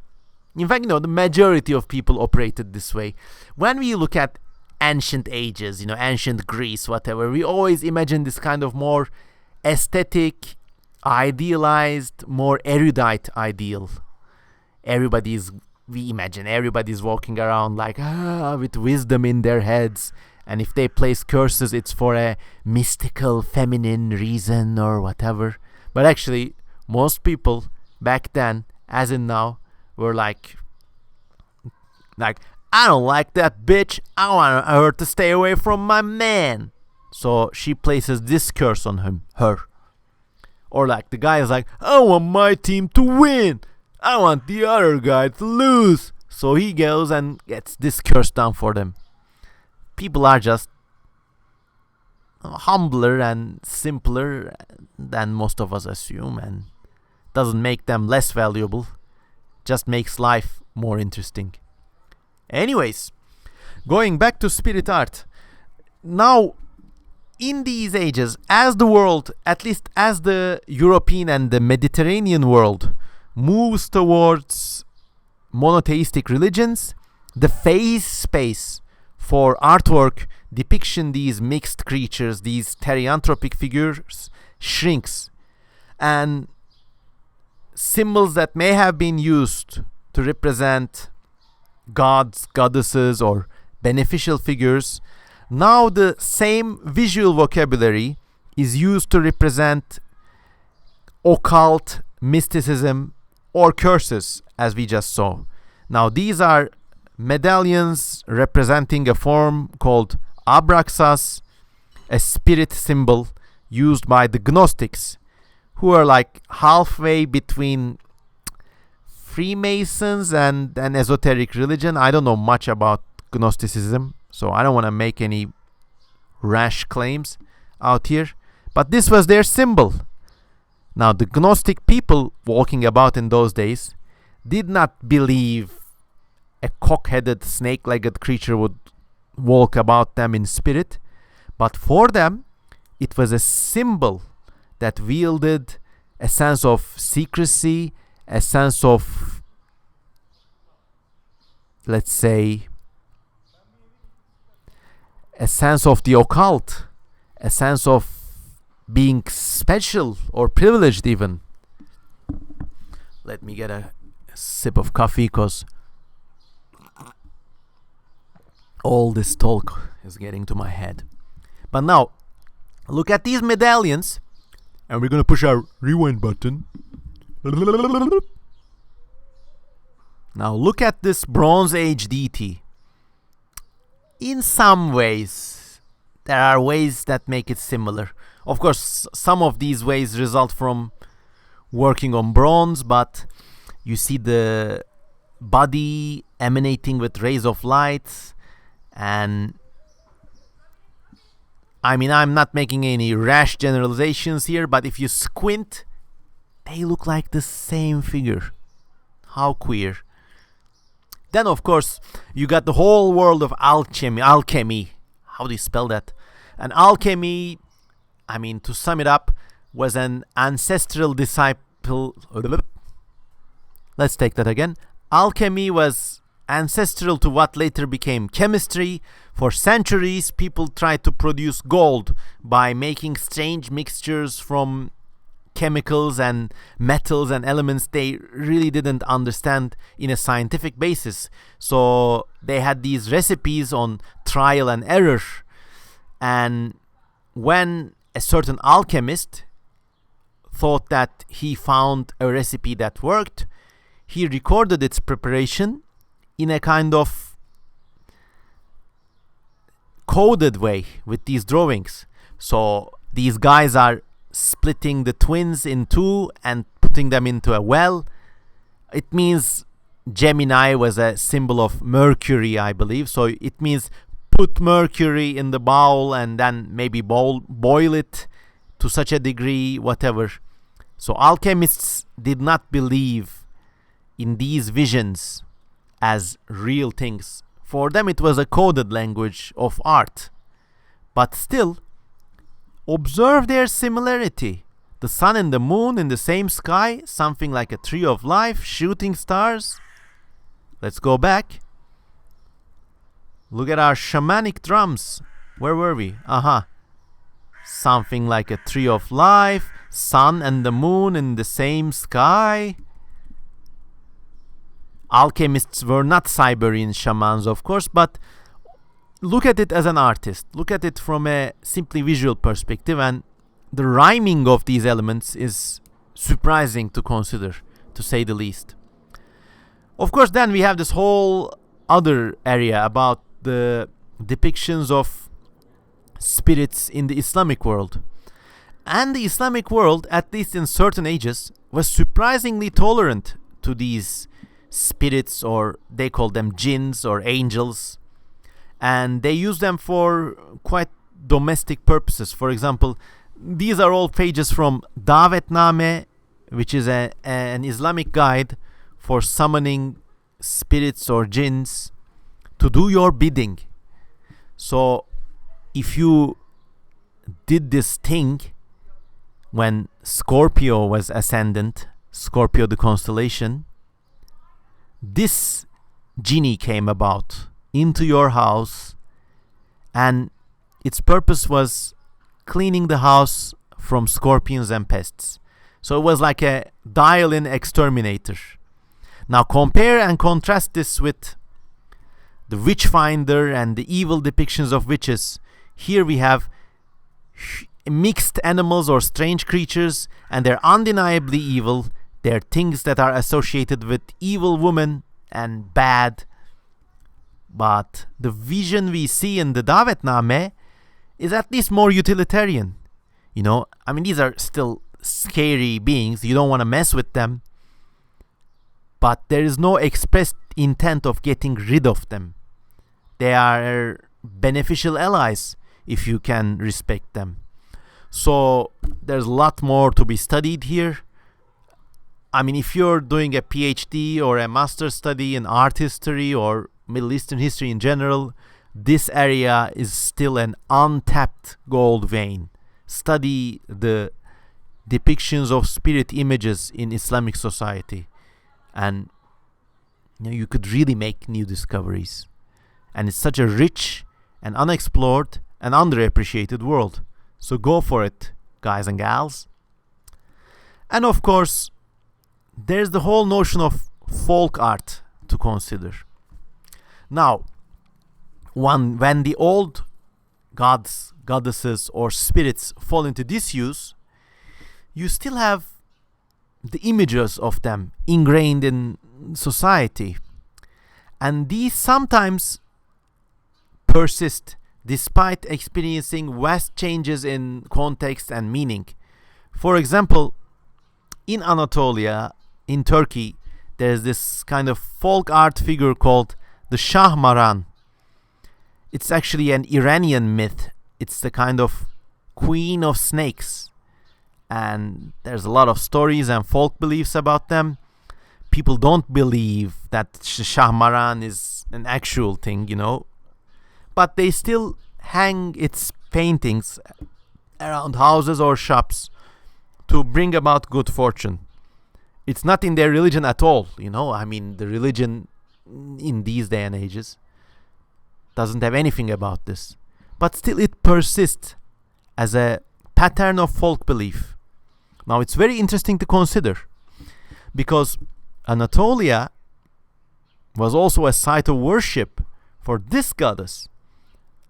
In fact, the majority of people operated this way. When we look at ancient ages, ancient Greece, whatever, we always imagine this kind of more aesthetic, idealized, more erudite ideal. We imagine everybody's walking around with wisdom in their heads, and if they place curses, it's for a mystical feminine reason or whatever. But actually, most people back then, as in now, were like, I don't like that bitch, I want her to stay away from my man. So she places this curse on her. Or the guy is like, I want my team to win, I want the other guy to lose. So he goes and gets this curse down for them. People are just humbler and simpler than most of us assume, and doesn't make them less valuable, just makes life more interesting. Anyways, going back to spirit art. Now, in these ages, as the world, at least as the European and the Mediterranean world, moves towards monotheistic religions, the phase space for artwork depiction these mixed creatures, these therianthropic figures, shrinks. And symbols that may have been used to represent gods, goddesses, or beneficial figures, now the same visual vocabulary is used to represent occult, mysticism, or curses, as we just saw. Now these are medallions representing a form called abraxas, a spirit symbol used by the Gnostics, who are halfway between Freemasons and an esoteric religion. I don't know much about Gnosticism, so I don't want to make any rash claims out here, but this was their symbol. Now the Gnostic people walking about in those days did not believe a cock-headed, snake-legged creature would walk about them in spirit, but for them it was a symbol that wielded a sense of secrecy, a sense of, let's say, a sense of the occult, a sense of being special or privileged even. Let me get a sip of coffee, because all this talk is getting to my head. But now, look at these medallions, and we're gonna push our rewind button. Now look at this Bronze Age deity. In some ways, there are ways that make it similar. Of course, some of these ways result from working on bronze, but you see the body emanating with rays of light. And I mean, I'm not making any rash generalizations here, but if you squint, they look like the same figure. How queer. Then, of course, you got the whole world of alchemy. How do you spell that? And alchemy, I mean, to sum it up, was an ancestral disciple. Let's take that again. Alchemy was ancestral to what later became chemistry. For centuries, people tried to produce gold by making strange mixtures from chemicals and metals and elements they really didn't understand in a scientific basis. So they had these recipes on trial and error. And when a certain alchemist thought that he found a recipe that worked, he recorded its preparation in a kind of coded way with these drawings. So these guys are splitting the twins in two and putting them into a well. It means Gemini was a symbol of Mercury, I believe. So it means put Mercury in the bowl and then maybe boil it to such a degree, whatever. So alchemists did not believe in these visions as real things. For them it was a coded language of art. But still, observe their similarity. The sun and the moon in the same sky, something like a tree of life, shooting stars. Let's go back. Look at our shamanic drums. Where were we? Something like a tree of life, sun and the moon in the same sky. Alchemists were not Siberian shamans, of course, but look at it as an artist. Look at it from a simply visual perspective, and the rhyming of these elements is surprising to consider, to say the least. Of course, then we have this whole other area about the depictions of spirits in the Islamic world. And the Islamic world, at least in certain ages, was surprisingly tolerant to these spirits, or they call them djinns or angels. And they use them for quite domestic purposes. For example, these are all pages from Davetname, which is an Islamic guide for summoning spirits or jinns to do your bidding. So if you did this thing when Scorpio was ascendant, Scorpio the constellation, this genie came about into your house, and its purpose was cleaning the house from scorpions and pests. So it was like a dial-in exterminator. Now compare and contrast this with the Witchfinder and the evil depictions of witches. Here we have mixed animals or strange creatures, and they're undeniably evil. They're things that are associated with evil women and bad. But the vision we see in the Davetname is at least more utilitarian. You know, I mean, these are still scary beings. You don't want to mess with them. But there is no expressed intent of getting rid of them. They are beneficial allies if you can respect them. So there's a lot more to be studied here. I mean, if you're doing a PhD or a master's study in art history or Middle Eastern history in general, this area is still an untapped gold vein. Study the depictions of spirit images in Islamic society, and you could really make new discoveries. And it's such a rich and unexplored and underappreciated world. So go for it, guys and gals. And of course, there's the whole notion of folk art to consider. Now, when the old gods, goddesses, or spirits fall into disuse, you still have the images of them ingrained in society. And these sometimes persist despite experiencing vast changes in context and meaning. For example, in Anatolia, in Turkey, there's this kind of folk art figure called the Shahmaran. It's actually an Iranian myth. It's the kind of queen of snakes. And there's a lot of stories and folk beliefs about them. People don't believe that Shahmaran is an actual thing, but they still hang its paintings around houses or shops to bring about good fortune. It's not in their religion at all, the religion in these day and ages doesn't have anything about this. But still it persists as a pattern of folk belief. Now it's very interesting to consider, because Anatolia was also a site of worship for this goddess,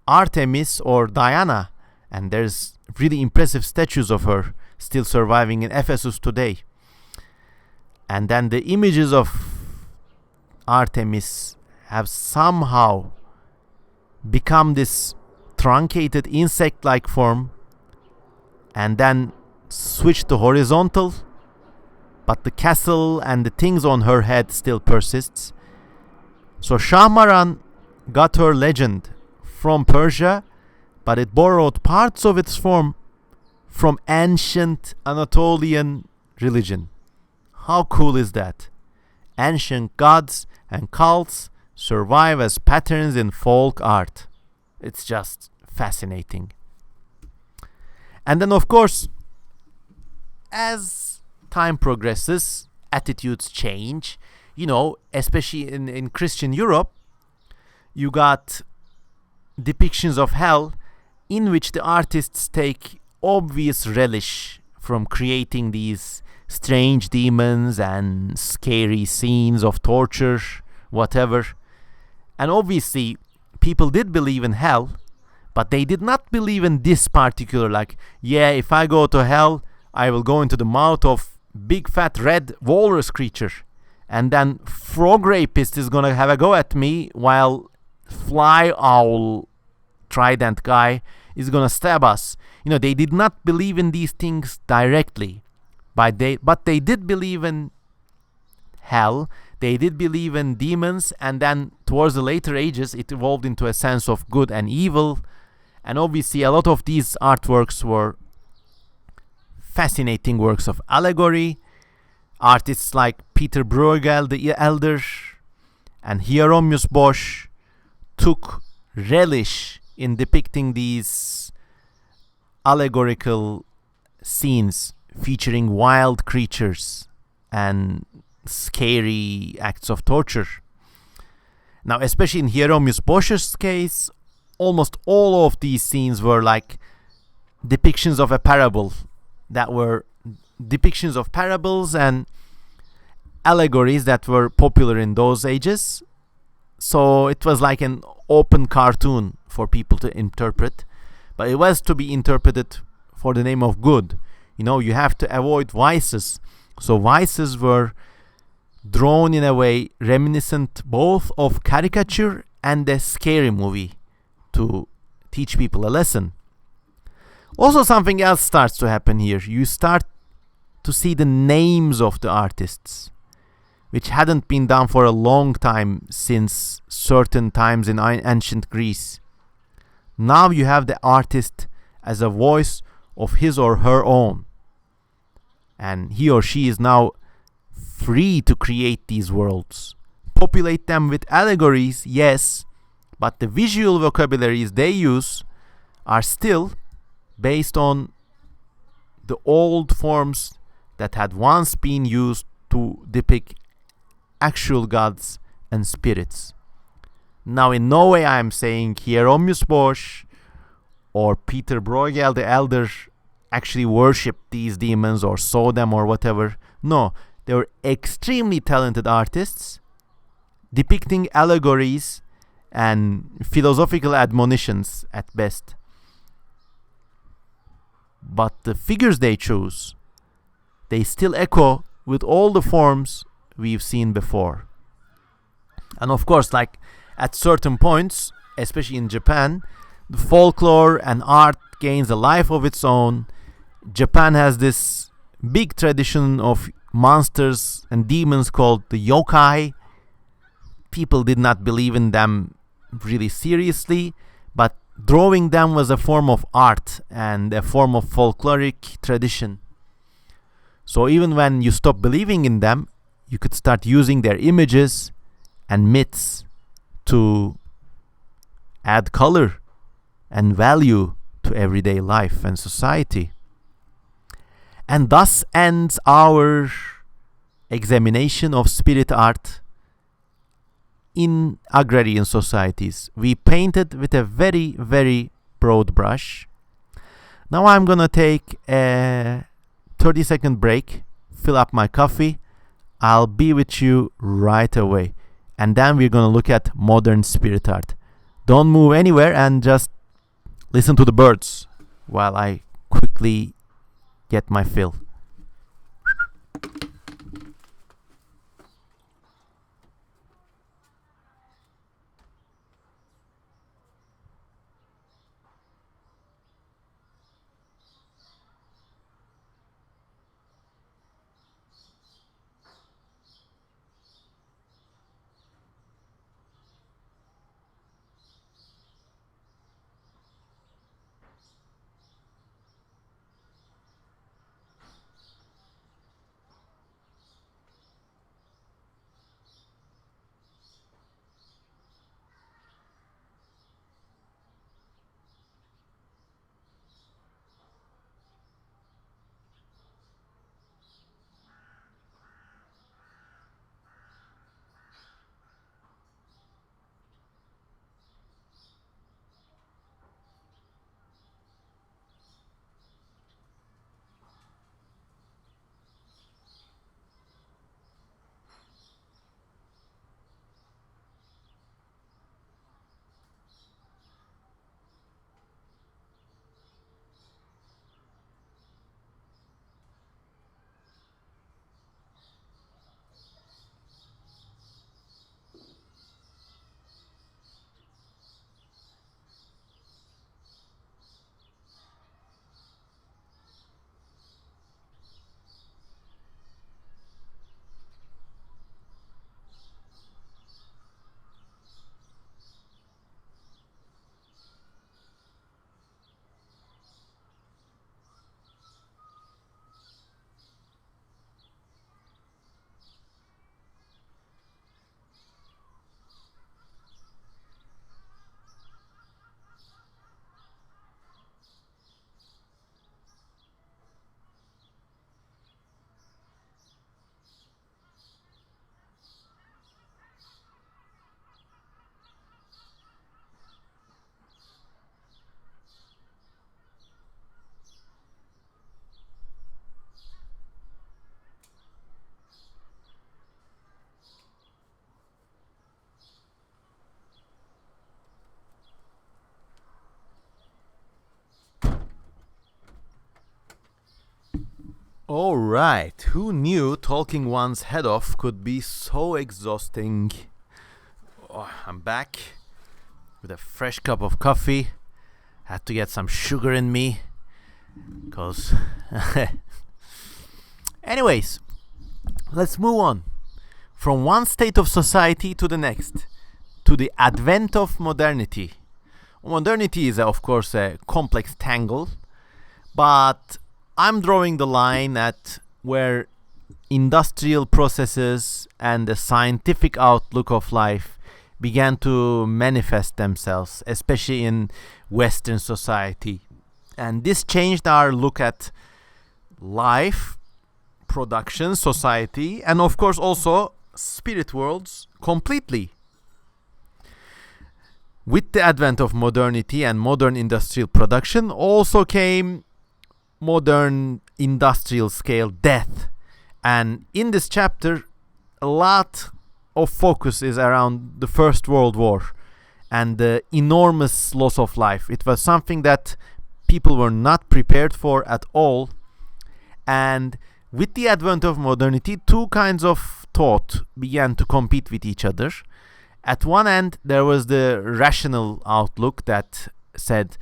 Artemis or Diana, and there's really impressive statues of her still surviving in Ephesus today. And then the images of Artemis have somehow become this truncated insect-like form and then switched to horizontal, but the castle and the things on her head still persists. So Shahmaran got her legend from Persia, but it borrowed parts of its form from ancient Anatolian religion. How cool is that? Ancient gods and cults survive as patterns in folk art. It's just fascinating. And then, of course, as time progresses, attitudes change. Especially in Christian Europe, you got depictions of hell in which the artists take obvious relish from creating these strange demons and scary scenes of torture, whatever. And obviously, people did believe in hell, but they did not believe in this particular, if I go to hell, I will go into the mouth of big fat red walrus creature, and then frog rapist is gonna have a go at me while fly owl trident guy is gonna stab us. They did not believe in these things directly, but they did believe in hell. They did believe in demons, and then towards the later ages it evolved into a sense of good and evil. And obviously a lot of these artworks were fascinating works of allegory. Artists like Peter Bruegel the Elder and Hieronymus Bosch took relish in depicting these allegorical scenes featuring wild creatures and scary acts of torture. Now, especially in Hieronymus Bosch's case, almost all of these scenes were like depictions of a parable, that were depictions of parables and allegories that were popular in those ages. So it was like an open cartoon for people to interpret, but it was to be interpreted for the name of good. You have to avoid vices. So vices were drawn in a way reminiscent both of caricature and a scary movie to teach people a lesson. Also, something else starts to happen here. You start to see the names of the artists, which hadn't been done for a long time since certain times in ancient Greece. Now you have the artist as a voice of his or her own, and he or she is now free to create these worlds, populate them with allegories, yes, but the visual vocabularies they use are still based on the old forms that had once been used to depict actual gods and spirits. Now, in no way I am saying Hieronymus Bosch or Peter Bruegel the Elder actually worshipped these demons or saw them or whatever. No, they were extremely talented artists depicting allegories and philosophical admonitions at best. But the figures they choose, they still echo with all the forms we've seen before. And of course, at certain points, especially in Japan, the folklore and art gains a life of its own. Japan has this big tradition of monsters and demons called the yokai. People did not believe in them really seriously, but drawing them was a form of art and a form of folkloric tradition. So even when you stop believing in them, you could start using their images and myths to add color and value to everyday life and society. And thus ends our examination of spirit art in agrarian societies. We painted with a very, very broad brush. Now I'm gonna take a 30-second break, fill up my coffee. I'll be with you right away. And then we're gonna look at modern spirit art. Don't move anywhere and just listen to the birds while I quickly get my fill. Alright, who knew talking one's head off could be so exhausting? Oh, I'm back with a fresh cup of coffee. Had to get some sugar in me, cause anyways, let's move on from one state of society to the next, to the advent of modernity. Modernity is of course a complex tangle, but I'm drawing the line at where industrial processes and the scientific outlook of life began to manifest themselves, especially in Western society. And this changed our look at life, production, society, and of course also spirit worlds completely. With the advent of modernity and modern industrial production also came modern industrial scale death. And in this chapter, a lot of focus is around the First World War and the enormous loss of life. It was something that people were not prepared for at all. And with the advent of modernity, two kinds of thought began to compete with each other. At one end, there was the rational outlook that said,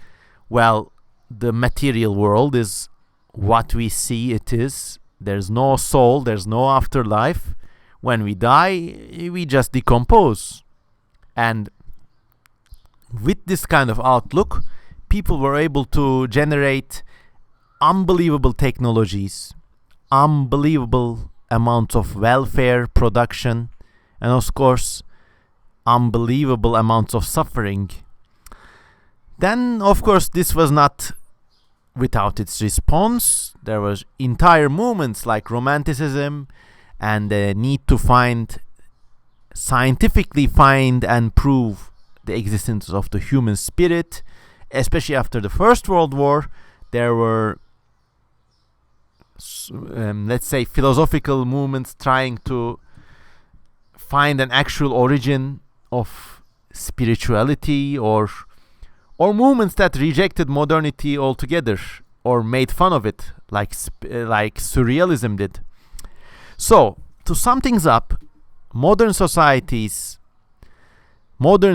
well, the material world is what we see it is. There's no soul, there's no afterlife. When we die, we just decompose. And with this kind of outlook, people were able to generate unbelievable technologies, unbelievable amounts of welfare production, and of course, unbelievable amounts of suffering. Then, of course, this was not without its response. There was entire movements like Romanticism and the need to scientifically find and prove the existence of the human spirit. Especially after the First World War, there were, let's say, philosophical movements trying to find an actual origin of spirituality, or movements that rejected modernity altogether or made fun of it, like surrealism did. So, to sum things up, modern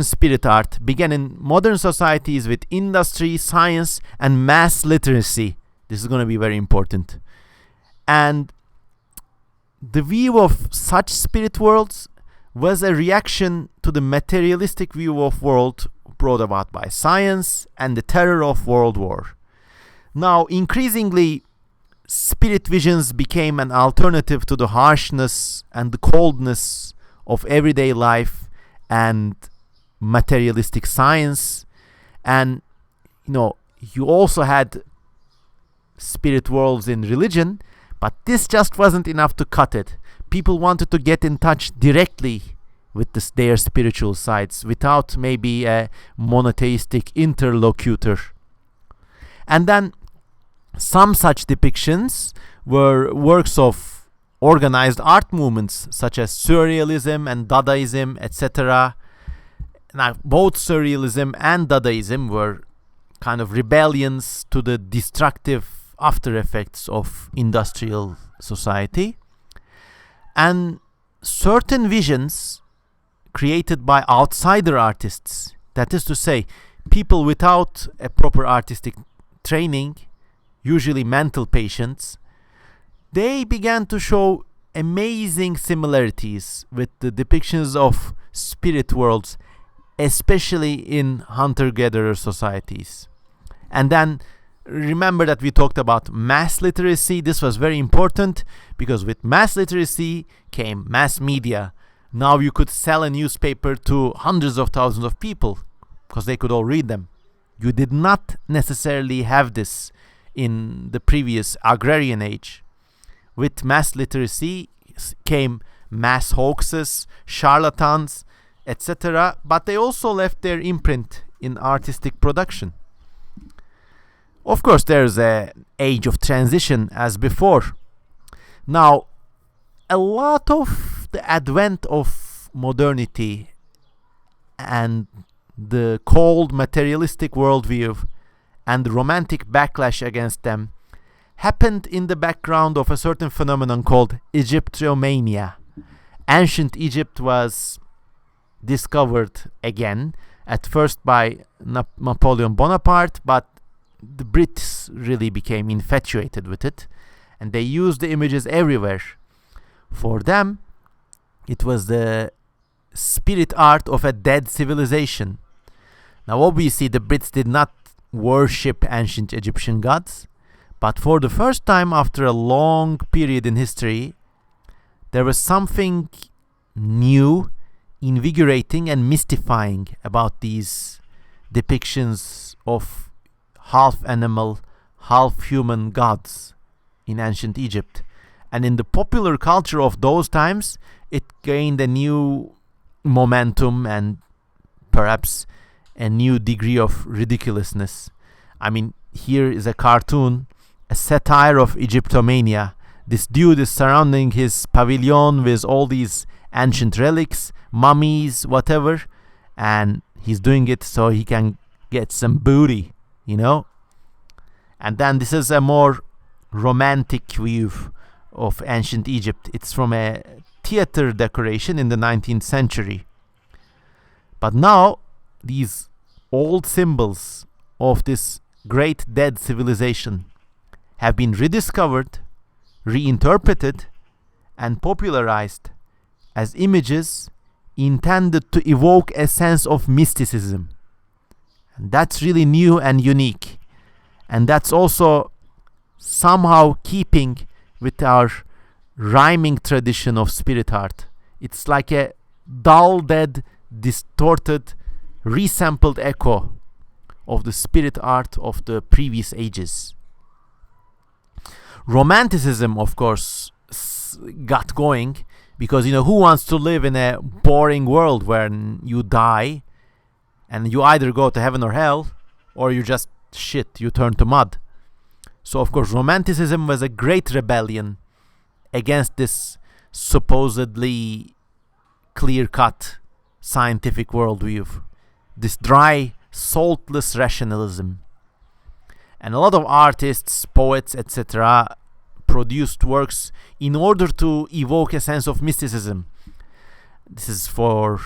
spirit art began in modern societies with industry, science, and mass literacy. This is going to be very important. And the view of such spirit worlds was a reaction to the materialistic view of world brought about by science and the terror of World War. Now, increasingly, spirit visions became an alternative to the harshness and the coldness of everyday life and materialistic science. And, you also had spirit worlds in religion, but this just wasn't enough to cut it. People wanted to get in touch directly with their spiritual sides without maybe a monotheistic interlocutor. And then some such depictions were works of organized art movements such as Surrealism and Dadaism, etc. Now, both Surrealism and Dadaism were kind of rebellions to the destructive after effects of industrial society. And certain visions created by outsider artists, that is to say, people without a proper artistic training, usually mental patients, they began to show amazing similarities with the depictions of spirit worlds, especially in hunter-gatherer societies. And then remember that we talked about mass literacy. This was very important because with mass literacy came mass media. Now you could sell a newspaper to hundreds of thousands of people because they could all read them. You did not necessarily have this in the previous agrarian age. With mass literacy came mass hoaxes, charlatans, etc. But they also left their imprint in artistic production. Of course, there's an age of transition as before. Now, a lot of the advent of modernity and the cold materialistic worldview and the romantic backlash against them happened in the background of a certain phenomenon called Egyptomania. Ancient Egypt was discovered again, at first by Napoleon Bonaparte, but the Brits really became infatuated with it, and they used the images everywhere. For them, it was the spirit art of a dead civilization. Now, obviously, the Brits did not worship ancient Egyptian gods, but for the first time after a long period in history, there was something new, invigorating, and mystifying about these depictions of half animal, half human gods in ancient Egypt. And in the popular culture of those times, it gained a new momentum and perhaps a new degree of ridiculousness. I mean, here is a cartoon, a satire of Egyptomania. This dude is surrounding his pavilion with all these ancient relics, mummies, whatever, and he's doing it so he can get some booty, And then this is a more romantic view of ancient Egypt. It's from a theater decoration in the 19th century. But now, these old symbols of this great dead civilization have been rediscovered, reinterpreted and popularized as images intended to evoke a sense of mysticism. And that's really new and unique. And that's also somehow keeping with our rhyming tradition of spirit art. It's like a dull, dead, distorted, resampled echo of the spirit art of the previous ages. Romanticism, of course, got going because, who wants to live in a boring world where you die and you either go to heaven or hell, or you just shit, you turn to mud. So, of course, Romanticism was a great rebellion against this supposedly clear-cut scientific worldview, this dry, saltless rationalism. And a lot of artists, poets, etc. produced works in order to evoke a sense of mysticism. This is for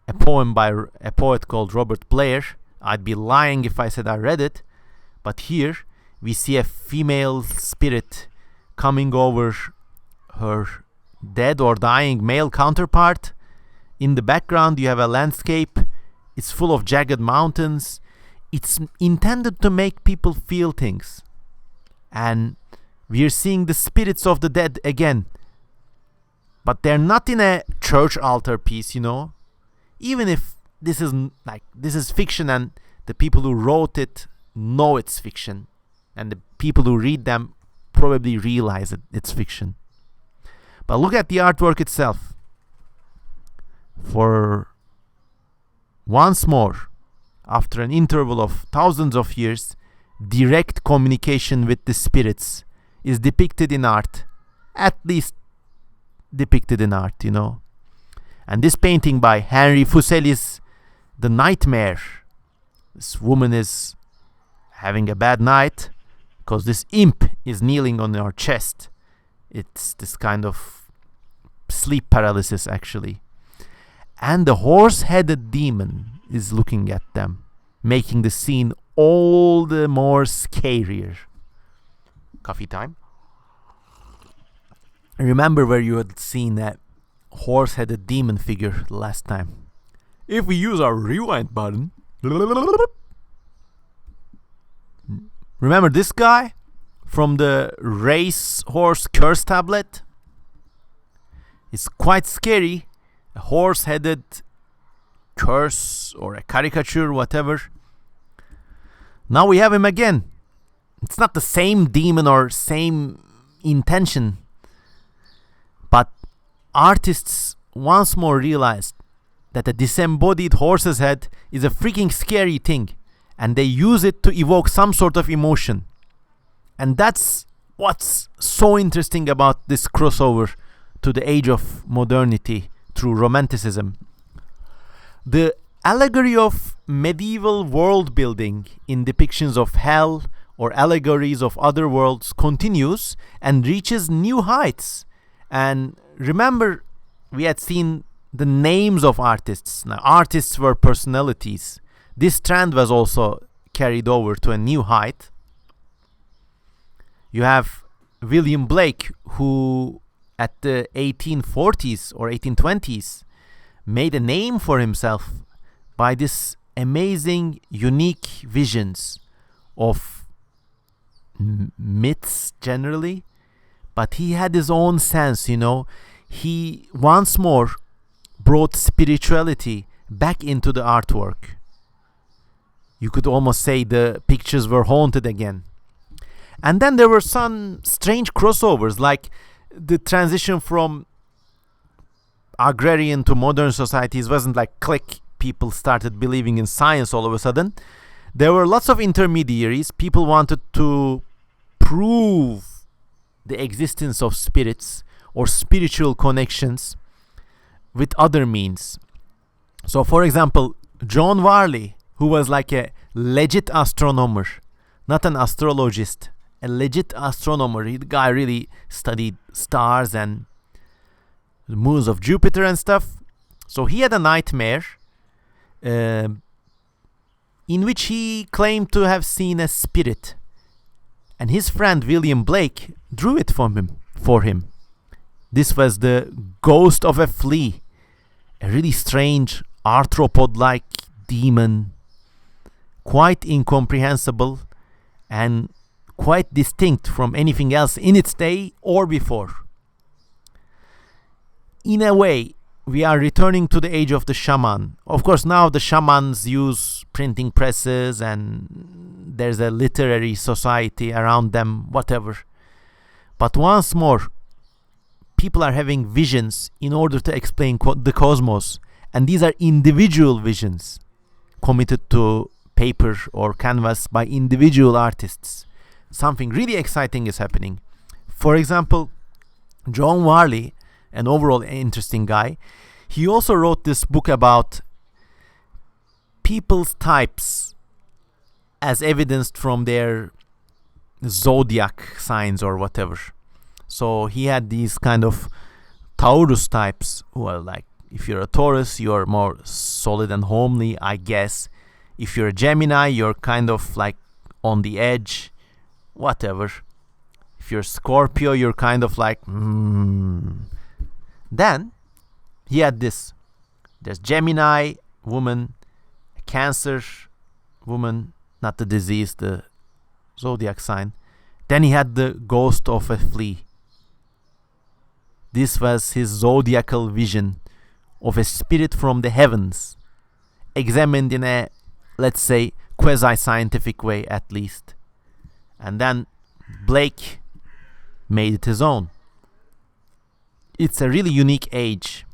a poem by a poet called Robert Blair. I'd be lying if I said I read it, but here we see a female spirit coming over her dead or dying male counterpart. In the background you have a landscape. It's full of jagged mountains. It's intended to make people feel things. And we're seeing the spirits of the dead again. But they're not in a church altar piece, Even if this is fiction and the people who wrote it know it's fiction. And the people who read them probably realize that it's fiction. But look at the artwork itself. For once more, after an interval of thousands of years, direct communication with the spirits is depicted in art. At least depicted in art, And this painting by Henry Fuseli's The Nightmare. This woman is having a bad night because this imp is kneeling on her chest. It's this kind of sleep paralysis, actually. And the horse-headed demon is looking at them, making the scene all the more scarier. Coffee time. Remember where you had seen that horse-headed demon figure last time. If we use our rewind button, remember this guy from the race horse curse tablet? It's quite scary. A horse-headed curse or a caricature, whatever. Now we have him again. It's not the same demon or same intention, but artists once more realized that a disembodied horse's head is a freaking scary thing, and they use it to evoke some sort of emotion. And that's what's so interesting about this crossover to the age of modernity through Romanticism. The allegory of medieval world building in depictions of hell or allegories of other worlds continues and reaches new heights. And remember, we had seen the names of artists. Now, artists were personalities. This trend was also carried over to a new height. You have William Blake, who at the 1840s or 1820s made a name for himself by this amazing, unique visions of myths generally. But he had his own sense, He once more brought spirituality back into the artwork. You could almost say the pictures were haunted again. And then there were some strange crossovers, like the transition from agrarian to modern societies wasn't like click, people started believing in science all of a sudden. There were lots of intermediaries. People wanted to prove the existence of spirits or spiritual connections with other means. So, for example, John Varley, who was like a legit astronomer, not an astrologist, a legit astronomer. The guy really studied stars and the moons of Jupiter and stuff. So he had a nightmare in which he claimed to have seen a spirit. And his friend William Blake drew it for him. This was the ghost of a flea, a really strange arthropod-like demon, quite incomprehensible and quite distinct from anything else in its day or before. In a way, we are returning to the age of the shaman. Of course, now the shamans use printing presses and there's a literary society around them, whatever. But once more, people are having visions in order to explain the cosmos. And these are individual visions committed to paper or canvas by individual artists. Something really exciting is happening. For example, John Warley, an overall interesting guy, he also wrote this book about people's types as evidenced from their zodiac signs or whatever. So he had these kind of Taurus types who are like, if you're a Taurus, you're more solid and homely, I guess. If you're a Gemini, you're kind of like on the edge, whatever. If you're Scorpio, you're kind of like, Then he had this. There's Gemini woman, Cancer woman, not the disease, the zodiac sign. Then he had the ghost of a flea. This was his zodiacal vision of a spirit from the heavens, examined in a, let's say, quasi-scientific way at least. And then Blake made it his own. It's a really unique age.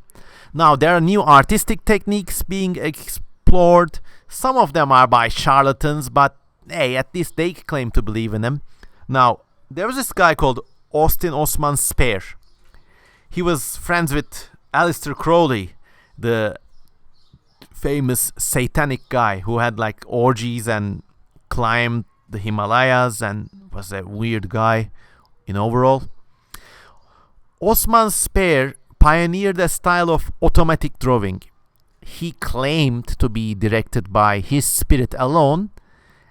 Now, there are new artistic techniques being explored. Some of them are by charlatans, but hey, at least they claim to believe in them. Now, there was this guy called Austin Osman Spare. He was friends with Aleister Crowley, the famous satanic guy who had like orgies and climbed the Himalayas and was a weird guy in overall. Osman Spare pioneered a style of automatic drawing. He claimed to be directed by his spirit alone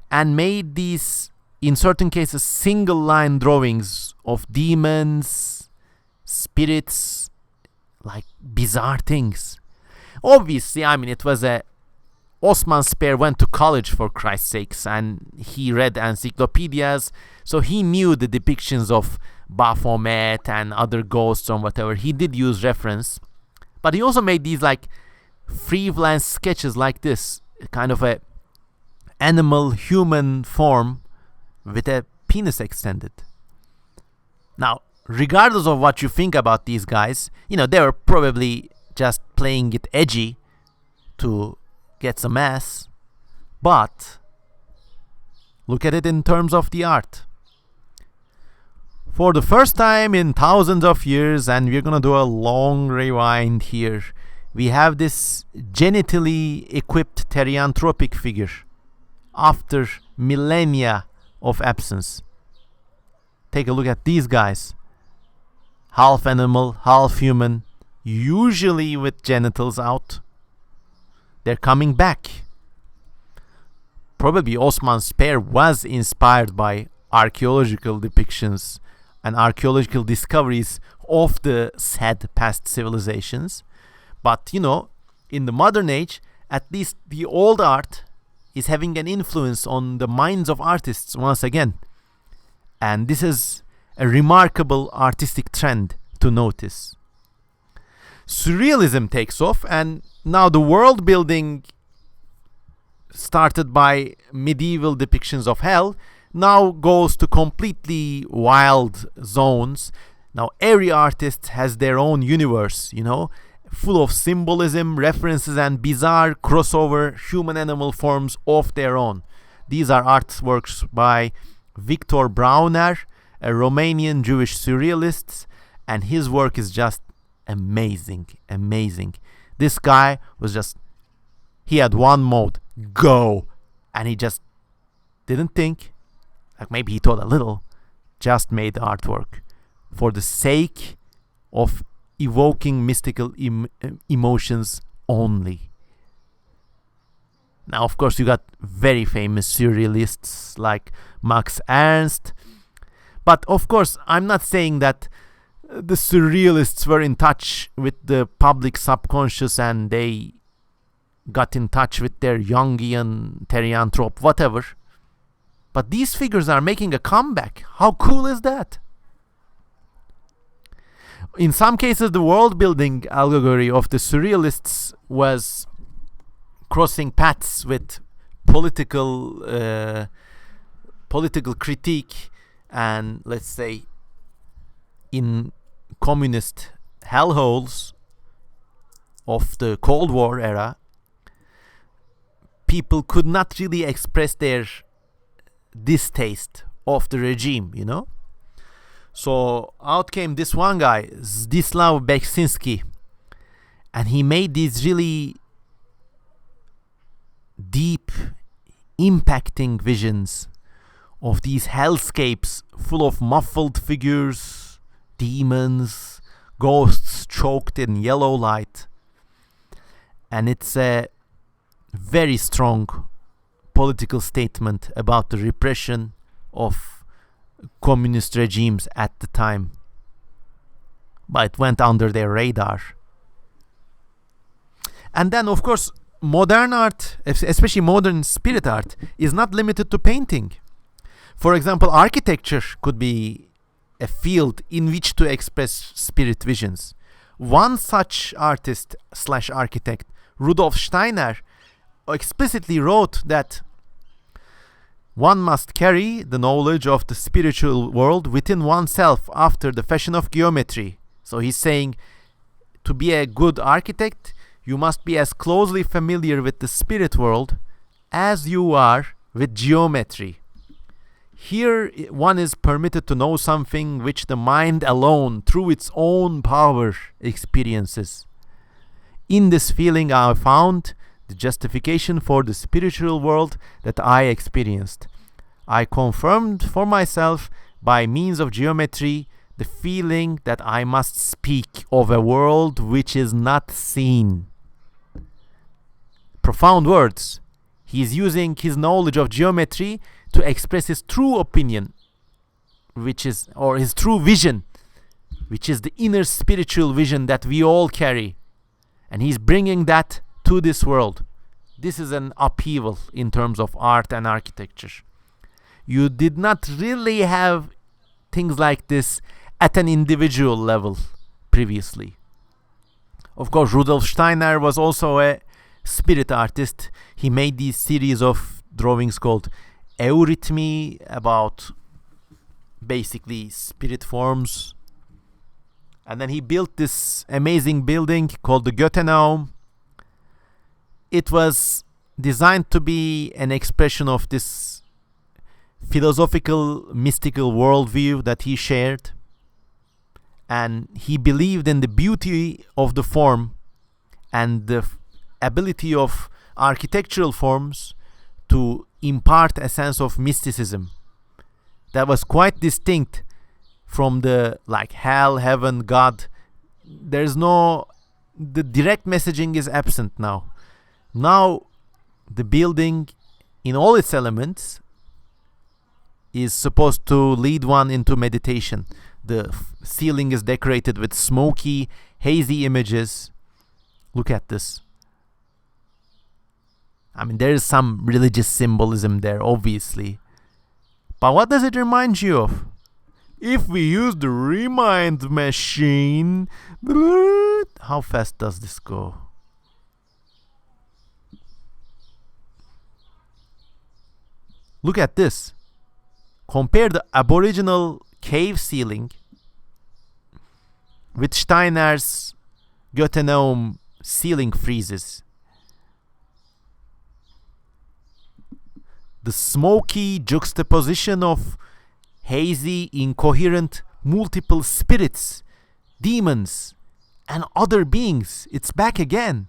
and made these, in certain cases, single line drawings of demons, spirits, like bizarre things. Obviously, I mean, it was a Osman Spare went to college, for Christ's sakes, and he read encyclopedias, so he knew the depictions of Baphomet and other ghosts or whatever. He did use reference, but he also made these like freelance sketches like this, kind of a animal human form with a penis extended. Now, regardless of what you think about these guys, you know, they were probably just playing it edgy to get some ass. But look at it in terms of the art. For the first time in thousands of years, and we're gonna do a long rewind here, we have this genitally equipped therianthropic figure after millennia of absence. Take a look at these guys. Half animal, half human, usually with genitals out. They're coming back. Probably Osman Spare was inspired by archaeological depictions and archaeological discoveries of the sad past civilizations. But, you know, in the modern age, at least the old art is having an influence on the minds of artists once again. And this is a remarkable artistic trend to notice. Surrealism takes off, and now the world building started by medieval depictions of hell now goes to completely wild zones. Now every artist has their own universe, you know, full of symbolism, references, and bizarre crossover human-animal forms of their own. These are artworks by Victor Brauner, a Romanian Jewish surrealist, and his work is just amazing. This guy was just, he had one mode, go, and he just didn't think, like maybe he thought a little, just made the artwork for the sake of evoking mystical emotions only. Now, of course, you got very famous surrealists like Max Ernst, but of course, I'm not saying that the surrealists were in touch with the public subconscious and they got in touch with their Jungian, therianthrope, whatever. But these figures are making a comeback. How cool is that? In some cases, the world-building allegory of the surrealists was crossing paths with political critique, and let's say in communist hellholes of the Cold War era, people could not really express their distaste of the regime, you know? So out came this one guy, Zdzislaw Beksinski, and he made these really deep, impacting visions of these hellscapes full of muffled figures, demons, ghosts choked in yellow light. And it's a very strong political statement about the repression of communist regimes at the time. But it went under their radar. And then, of course, modern art, especially modern spirit art, is not limited to painting. For example, architecture could be a field in which to express spirit visions. One such artist / architect, Rudolf Steiner, explicitly wrote that one must carry the knowledge of the spiritual world within oneself after the fashion of geometry. So he's saying, to be a good architect, you must be as closely familiar with the spirit world as you are with geometry. Here one is permitted to know something which the mind alone, through its own power, experiences. In this feeling I found the justification for the spiritual world that I experienced. I confirmed for myself by means of geometry the feeling that I must speak of a world which is not seen. Profound words. He is using his knowledge of geometry to express his true opinion, or his true vision, which is the inner spiritual vision that we all carry. And he's bringing that to this world. This is an upheaval in terms of art and architecture. You did not really have things like this at an individual level previously. Of course, Rudolf Steiner was also a spirit artist. He made these series of drawings called Eurythmy, about basically spirit forms. And then he built this amazing building called the Goethenaum. It was designed to be an expression of this philosophical, mystical worldview that he shared. And he believed in the beauty of the form and the ability of architectural forms to impart a sense of mysticism that was quite distinct from the hell, heaven, God. The direct messaging is absent now. Now the building in all its elements is supposed to lead one into meditation. The ceiling is decorated with smoky, hazy images. Look at this. I mean, there is some religious symbolism there, obviously. But what does it remind you of? If we use the remind machine, how fast does this go? Look at this. Compare the aboriginal cave ceiling with Steiner's Goethenaum ceiling friezes. The smoky juxtaposition of hazy, incoherent, multiple spirits, demons, and other beings. It's back again.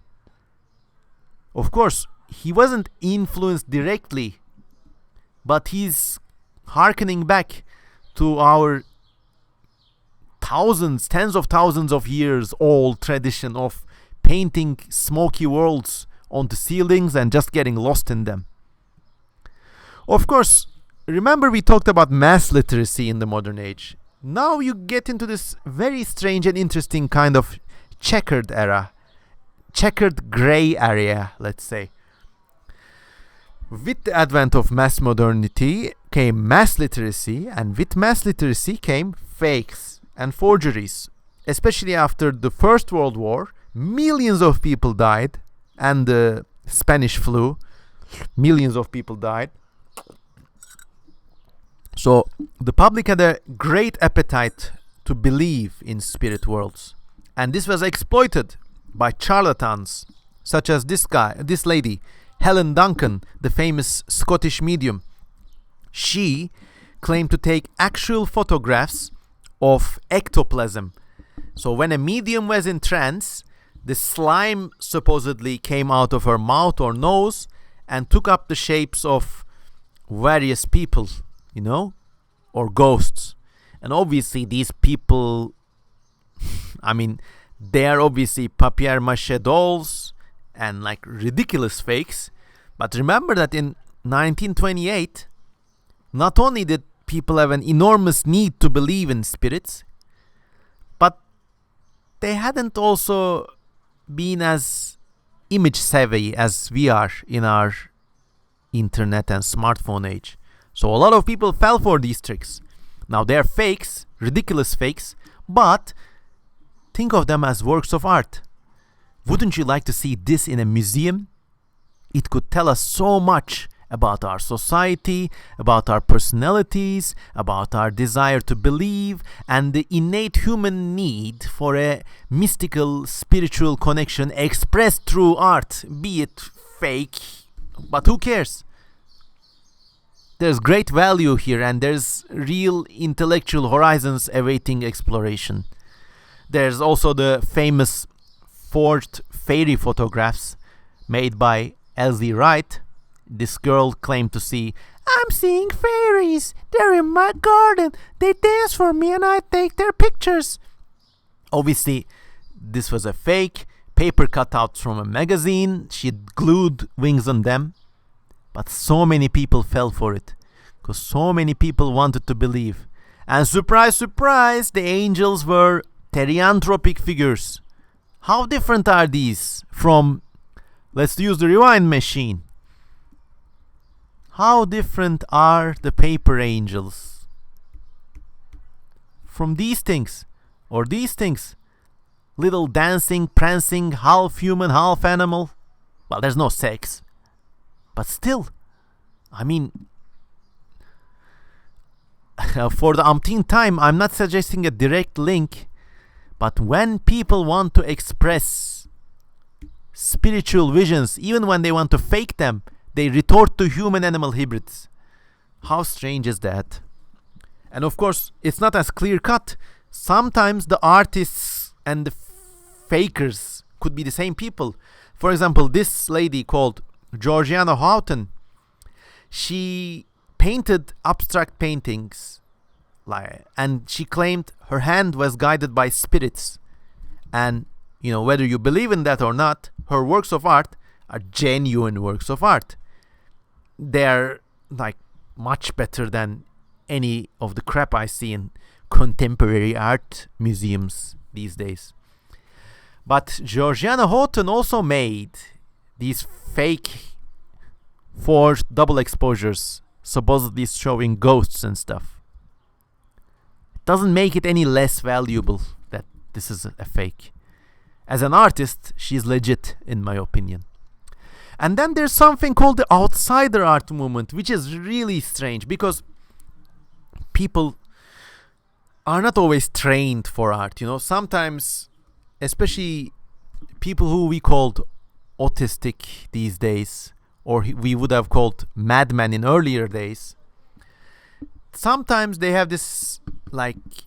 Of course, he wasn't influenced directly, but he's hearkening back to our tens of thousands of years old tradition of painting smoky worlds onto ceilings and just getting lost in them. Of course, remember we talked about mass literacy in the modern age. Now you get into this very strange and interesting kind of checkered era, checkered gray area, let's say. With the advent of mass modernity came mass literacy, and with mass literacy came fakes and forgeries. Especially after the First World War, millions of people died, and the Spanish flu, millions of people died. So the public had a great appetite to believe in spirit worlds, and this was exploited by charlatans such as this lady, Helen Duncan, the famous Scottish medium. She claimed to take actual photographs of ectoplasm. So when a medium was in trance, the slime supposedly came out of her mouth or nose and took up the shapes of various people, or ghosts. And obviously these people, they are obviously papier-mâché dolls and like ridiculous fakes. But remember that in 1928, not only did people have an enormous need to believe in spirits, but they hadn't also been as image savvy as we are in our internet and smartphone age. So a lot of people fell for these tricks. Now they're fakes, ridiculous fakes, but think of them as works of art. Wouldn't you like to see this in a museum? It could tell us so much about our society, about our personalities, about our desire to believe, and the innate human need for a mystical, spiritual connection expressed through art, be it fake, but who cares? There's great value here, and there's real intellectual horizons awaiting exploration. There's also the famous forged fairy photographs made by Elsie Wright. This girl claimed to see, "I'm seeing fairies. They're in my garden. They dance for me and I take their pictures." Obviously, this was a fake. Paper cutouts from a magazine. She'd glued wings on them. But so many people fell for it, because so many people wanted to believe. And surprise, surprise, the angels were therianthropic figures. How different are these from, let's use the rewind machine. How different are the paper angels from these things, or these things? Little dancing, prancing, half human, half animal. Well, there's no sex. But still, for the umpteenth time, I'm not suggesting a direct link, but when people want to express spiritual visions, even when they want to fake them, they resort to human-animal hybrids. How strange is that? And of course, it's not as clear-cut. Sometimes the artists and the fakers could be the same people. For example, this lady called Georgiana Houghton, she painted abstract paintings, and she claimed her hand was guided by spirits. And, whether you believe in that or not, her works of art are genuine works of art. They're much better than any of the crap I see in contemporary art museums these days. But Georgiana Houghton also made these fake forged double exposures, supposedly showing ghosts and stuff. It doesn't make it any less valuable that this is a fake. As an artist, she's legit, in my opinion. And then there's something called the outsider art movement, which is really strange, because people are not always trained for art. Sometimes, especially people who we called autistic these days, or we would have called madmen in earlier days, sometimes they have this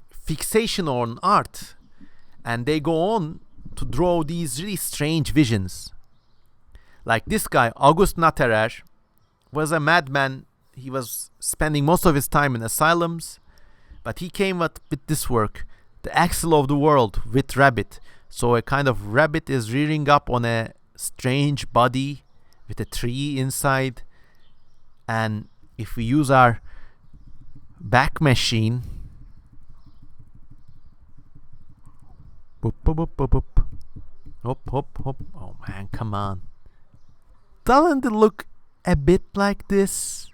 fixation on art, and they go on to draw these really strange visions. Like this guy, August Naterer, was a madman. He was spending most of his time in asylums, but he came up with this work, The Axle of the World with Rabbit. So a kind of rabbit is rearing up on a strange body with a tree inside. And if we use our back machine, Whoop, whoop, whoop, whoop, whoop. Hop, hop, hop. Oh man, come on. Doesn't it look a bit like this?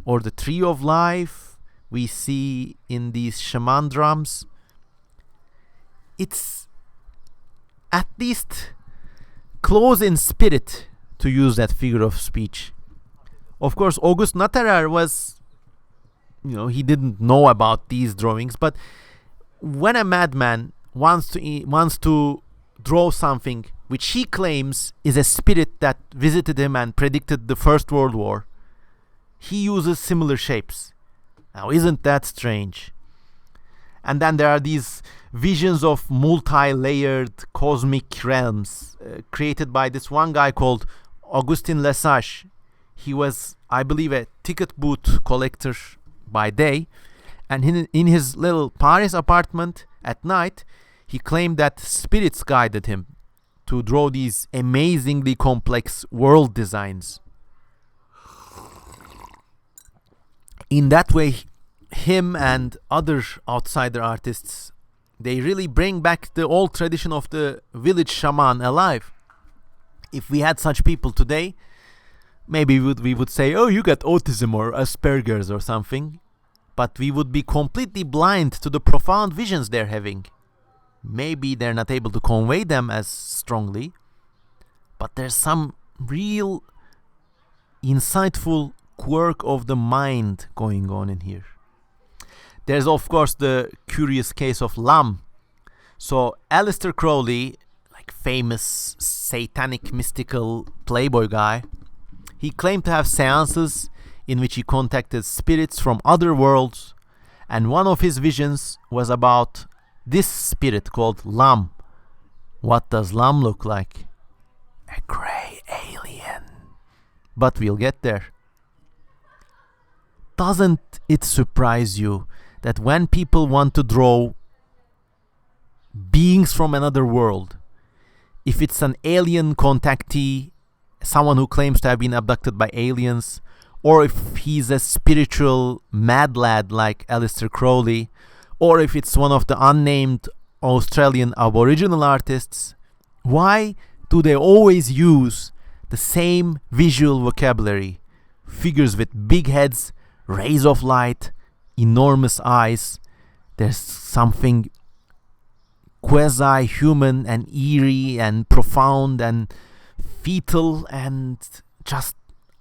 Or the tree of life we see in these shaman drums? It's at least close in spirit, to use that figure of speech. Of course, August Natterer was, he didn't know about these drawings, but when a madman wants to draw something which he claims is a spirit that visited him and predicted the First World War, he uses similar shapes. Now, isn't that strange? And then there are these visions of multi-layered cosmic realms created by this one guy called Augustin Lesage. He was, I believe, a ticket booth collector by day, and in his little Paris apartment at night, he claimed that spirits guided him to draw these amazingly complex world designs. In that way, him and other outsider artists, they really bring back the old tradition of the village shaman alive. If we had such people today, maybe we would say, oh, you got autism or Asperger's or something. But we would be completely blind to the profound visions they're having. Maybe they're not able to convey them as strongly, but there's some real insightful quirk of the mind going on in here. There's, of course, the curious case of Lam. So Aleister Crowley, like famous satanic mystical playboy guy, he claimed to have seances in which he contacted spirits from other worlds, and one of his visions was about this spirit called Lam. What does Lam look like? A grey alien. But we'll get there. Doesn't it surprise you that when people want to draw beings from another world, if it's an alien contactee, someone who claims to have been abducted by aliens, or if he's a spiritual mad lad like Aleister Crowley, or if it's one of the unnamed Australian Aboriginal artists, why do they always use the same visual vocabulary? Figures with big heads, rays of light, enormous eyes. There's something quasi-human and eerie and profound and fetal and just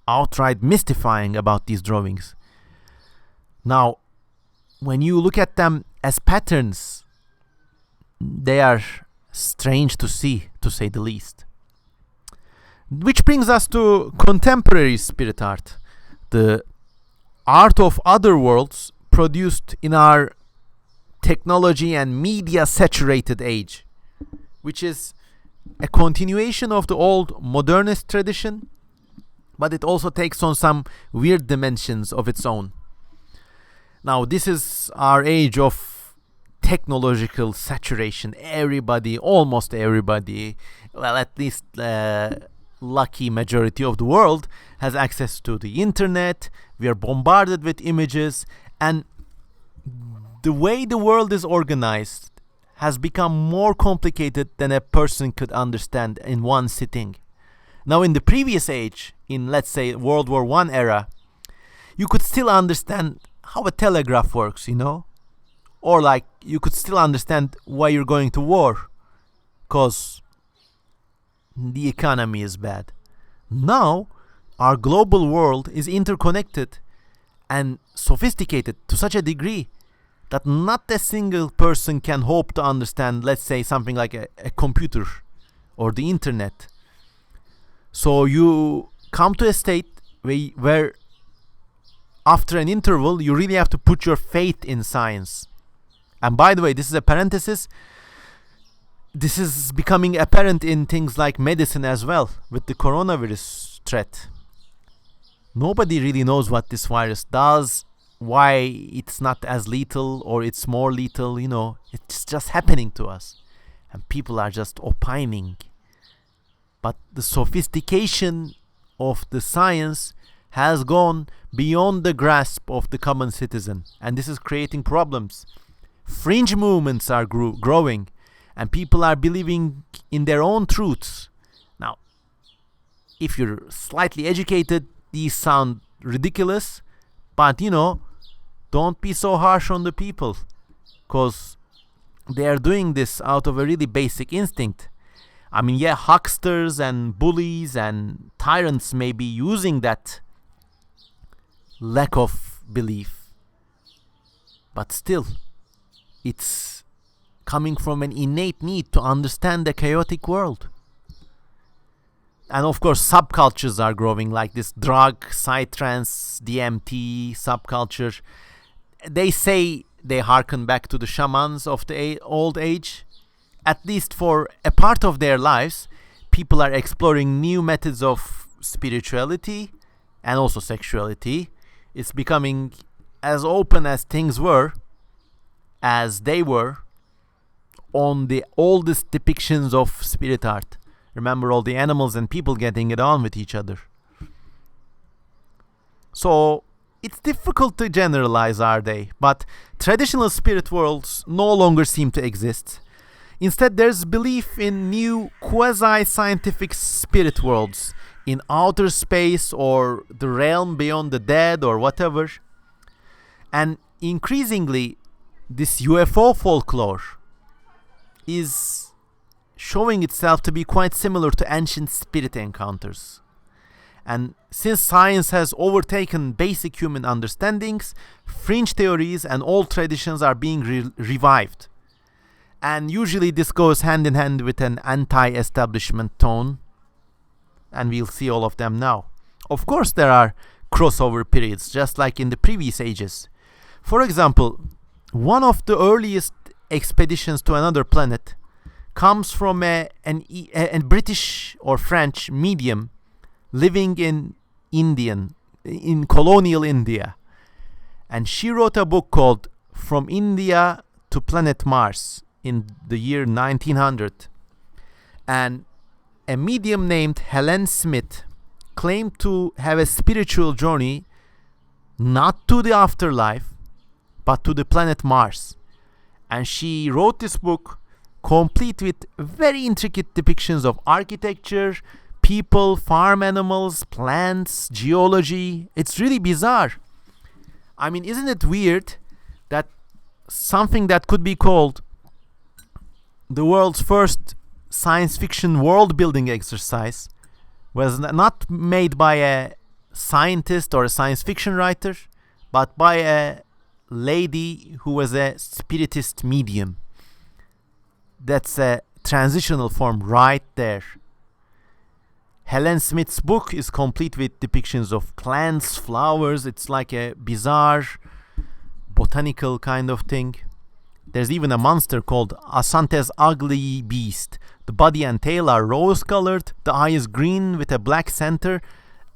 outright mystifying about these drawings. Now, when you look at them as patterns, they are strange to see, to say the least. Which brings us to contemporary spirit art, the art of other worlds produced in our technology and media saturated age, which is a continuation of the old modernist tradition, but it also takes on some weird dimensions of its own. Now, this is our age of technological saturation. Everybody, almost everybody, well, at least lucky majority of the world has access to the internet. We are bombarded with images, and the way the world is organized has become more complicated than a person could understand in one sitting. Now, in the previous age, in, let's say, World War I era, you could still understand how a telegraph works, or like you could still understand why you're going to war, because the economy is bad. Now, our global world is interconnected and sophisticated to such a degree that not a single person can hope to understand, let's say, something like a computer or the internet. So you come to a state where after an interval, you really have to put your faith in science. And by the way, this is a parenthesis. This is becoming apparent in things like medicine as well, with the coronavirus threat. Nobody really knows what this virus does, why it's not as lethal or it's more lethal, it's just happening to us. And people are just opining. But the sophistication of the science has gone beyond the grasp of the common citizen, and this is creating problems. Fringe movements are growing, and people are believing in their own truths. Now, if you're slightly educated, these sound ridiculous, but don't be so harsh on the people, because they are doing this out of a really basic instinct. I mean, yeah, hucksters and bullies and tyrants may be using that lack of belief, but still, it's coming from an innate need to understand the chaotic world. And of course, subcultures are growing, like this drug, psytrance, DMT subculture. They say they hearken back to the shamans of the old age. At least for a part of their lives, people are exploring new methods of spirituality and also sexuality. It's becoming as open as things were, as they were on the oldest depictions of spirit art. Remember all the animals and people getting it on with each other. So it's difficult to generalize, are they? But traditional spirit worlds no longer seem to exist. Instead, there's belief in new quasi-scientific spirit worlds in outer space or the realm beyond the dead or whatever. And increasingly, this UFO folklore is showing itself to be quite similar to ancient spirit encounters. And since science has overtaken basic human understandings, fringe theories and old traditions are being revived. And usually this goes hand in hand with an anti-establishment tone. And we'll see all of them now. Of course, there are crossover periods, just like in the previous ages. For example, one of the earliest expeditions to another planet comes from a British or French medium living in colonial India. And she wrote a book called From India to Planet Mars in the year 1900. And a medium named Helen Smith claimed to have a spiritual journey not to the afterlife, but to the planet Mars. And she wrote this book complete with very intricate depictions of architecture, people, farm animals, plants, geology. It's really bizarre. I mean, isn't it weird that something that could be called the world's first science fiction world building exercise was not made by a scientist or a science fiction writer, but by a lady who was a spiritist medium? That's a transitional form right there. Helen Smith's book is complete with depictions of plants, flowers. It's like a bizarre botanical kind of thing. There's even a monster called Asante's ugly beast. The body and tail are rose colored, the eye is green with a black center,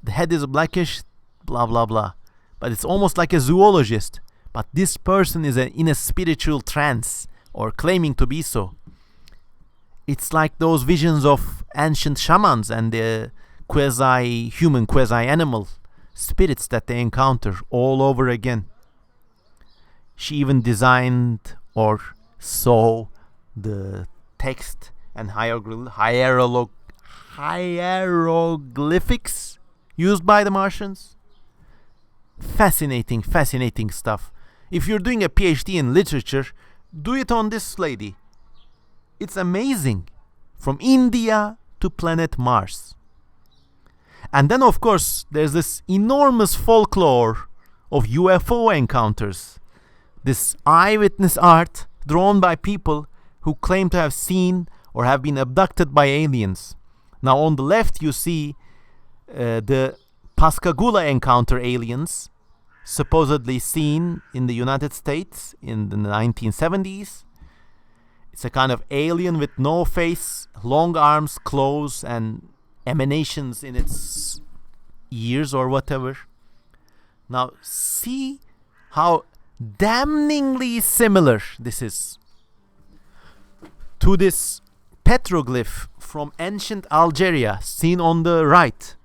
the head is blackish, blah blah blah. But it's almost like a zoologist. But this person is in a spiritual trance, or claiming to be so. It's like those visions of ancient shamans and the quasi-human, quasi-animal spirits that they encounter all over again. She even designed or saw the text and hieroglyphics used by the Martians. Fascinating stuff. If you're doing a PhD in literature, do it on this lady. It's amazing. From India to planet Mars. And then, of course, there's this enormous folklore of UFO encounters. This eyewitness art drawn by people who claim to have seen or have been abducted by aliens. Now, on the left, you see the Pascagoula encounter aliens, supposedly seen in the United States in the 1970s. It's a kind of alien with no face, long arms, claws, and emanations in its ears or whatever. Now, see how damningly similar this is to this petroglyph from ancient Algeria seen on the right.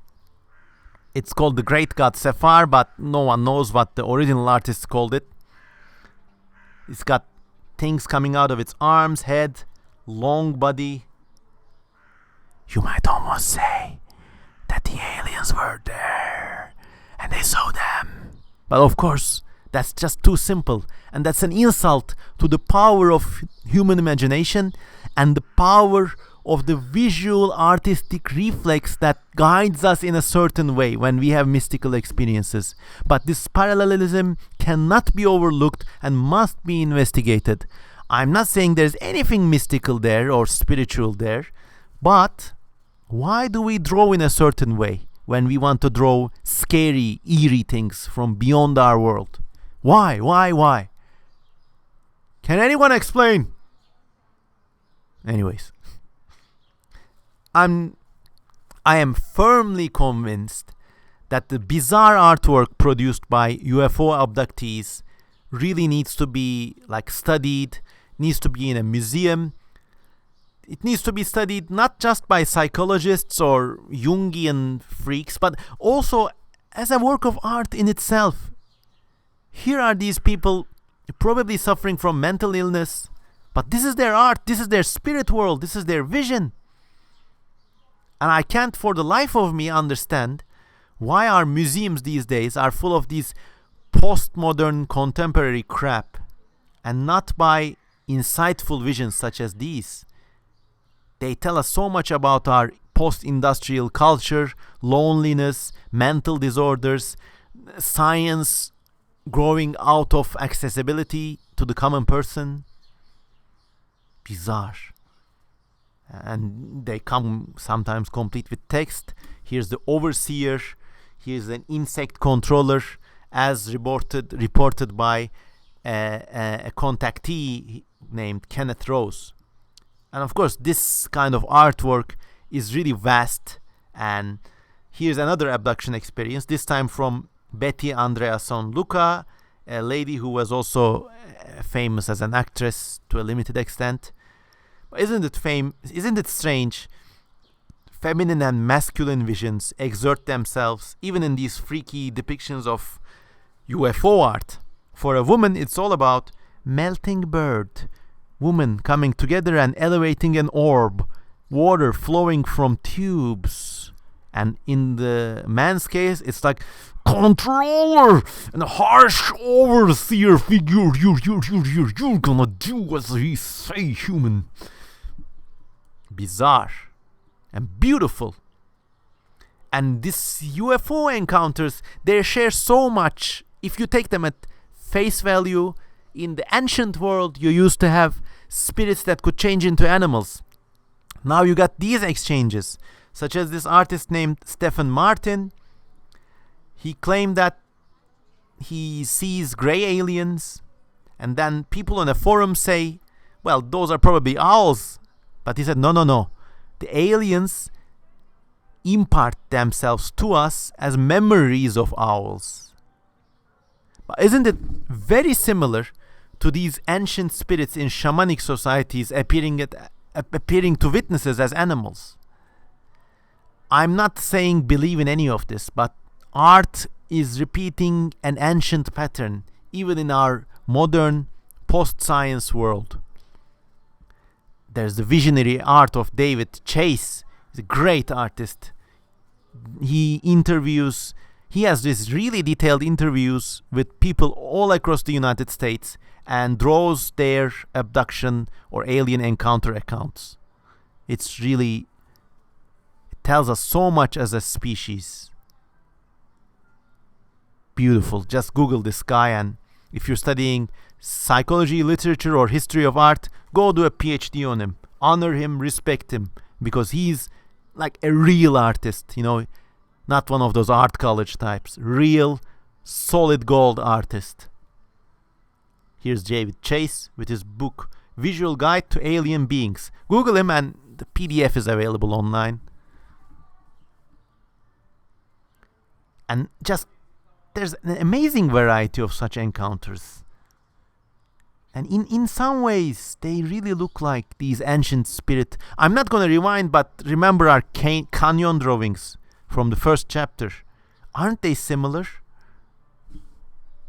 It's called the Great God Sephar, but no one knows what the original artist called it. It's got things coming out of its arms, head, long body. You might almost say that the aliens were there and they saw them. But of course, that's just too simple, and that's an insult to the power of human imagination and the power of the visual artistic reflex that guides us in a certain way when we have mystical experiences. But this parallelism cannot be overlooked and must be investigated. I'm not saying there's anything mystical there or spiritual there, but why do we draw in a certain way when we want to draw scary, eerie things from beyond our world? Why? Can anyone explain? Anyways, I am firmly convinced that the bizarre artwork produced by UFO abductees really needs to be studied, needs to be in a museum. It needs to be studied not just by psychologists or Jungian freaks, but also as a work of art in itself. Here are these people probably suffering from mental illness, but this is their art, this is their spirit world, this is their vision. And I can't for the life of me understand why our museums these days are full of these postmodern contemporary crap and not by insightful visions such as these. They tell us so much about our post-industrial culture, loneliness, mental disorders, science growing out of accessibility to the common person. Bizarre. And they come sometimes complete with text. Here's the overseer. Here's an insect controller, as reported by a contactee named Kenneth Rose. And of course, this kind of artwork is really vast. And here's another abduction experience, this time from Betty Andreasson Luca, a lady who was also famous as an actress to a limited extent. Isn't it strange? Feminine and masculine visions exert themselves even in these freaky depictions of UFO art. For a woman, it's all about melting bird, woman coming together and elevating an orb, water flowing from tubes. And in the man's case, it's like controller and a harsh overseer figure. You're gonna do as he say, human. Bizarre and beautiful. And these UFO encounters, they share so much. If you take them at face value, in the ancient world, you used to have spirits that could change into animals. Now you got these exchanges, such as this artist named Stephen Martin. He claimed that he sees gray aliens, and then people on a forum say, well, those are probably owls. But he said, no. The aliens impart themselves to us as memories of owls. But isn't it very similar to these ancient spirits in shamanic societies appearing to witnesses as animals? I'm not saying believe in any of this, but art is repeating an ancient pattern, even in our modern post-science world. There's the visionary art of David Chase. He's a great artist. He has these really detailed interviews with people all across the United States and draws their abduction or alien encounter accounts. It tells us so much as a species. Beautiful. Just Google this guy, and if you're studying psychology, literature, or history of art, go do a PhD on him. Honor him, respect him, because he's like a real artist, not one of those art college types. Real, solid gold artist. Here's David Chase with his book, Visual Guide to Alien Beings. Google him and the PDF is available online. And there's an amazing variety of such encounters. And in some ways, they really look like these ancient spirit. I'm not going to rewind, but remember our canyon drawings from the first chapter. Aren't they similar?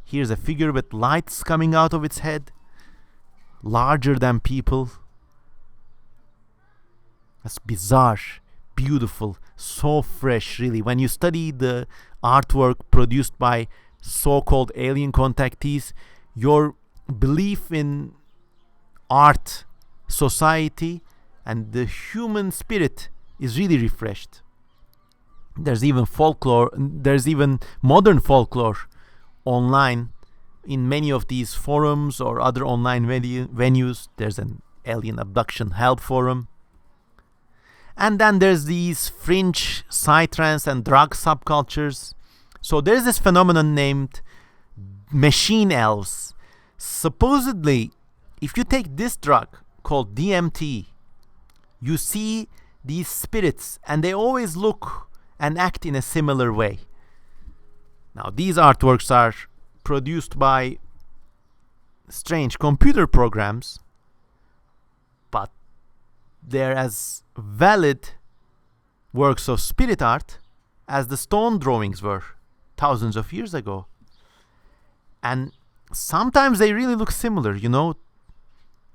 Here's a figure with lights coming out of its head, larger than people. That's bizarre, beautiful, so fresh, really. When you study the artwork produced by so-called alien contactees, your belief in art, society, and the human spirit is really refreshed. There's even folklore, there's even modern folklore online in many of these forums or other online venues. There's an alien abduction help forum. And then there's these fringe psytrance and drug subcultures. So there's this phenomenon named machine elves. Supposedly, if you take this drug called DMT, you see these spirits and they always look and act in a similar way. Now, these artworks are produced by strange computer programs, but they're as valid works of spirit art as the stone drawings were thousands of years ago. And sometimes they really look similar, you know.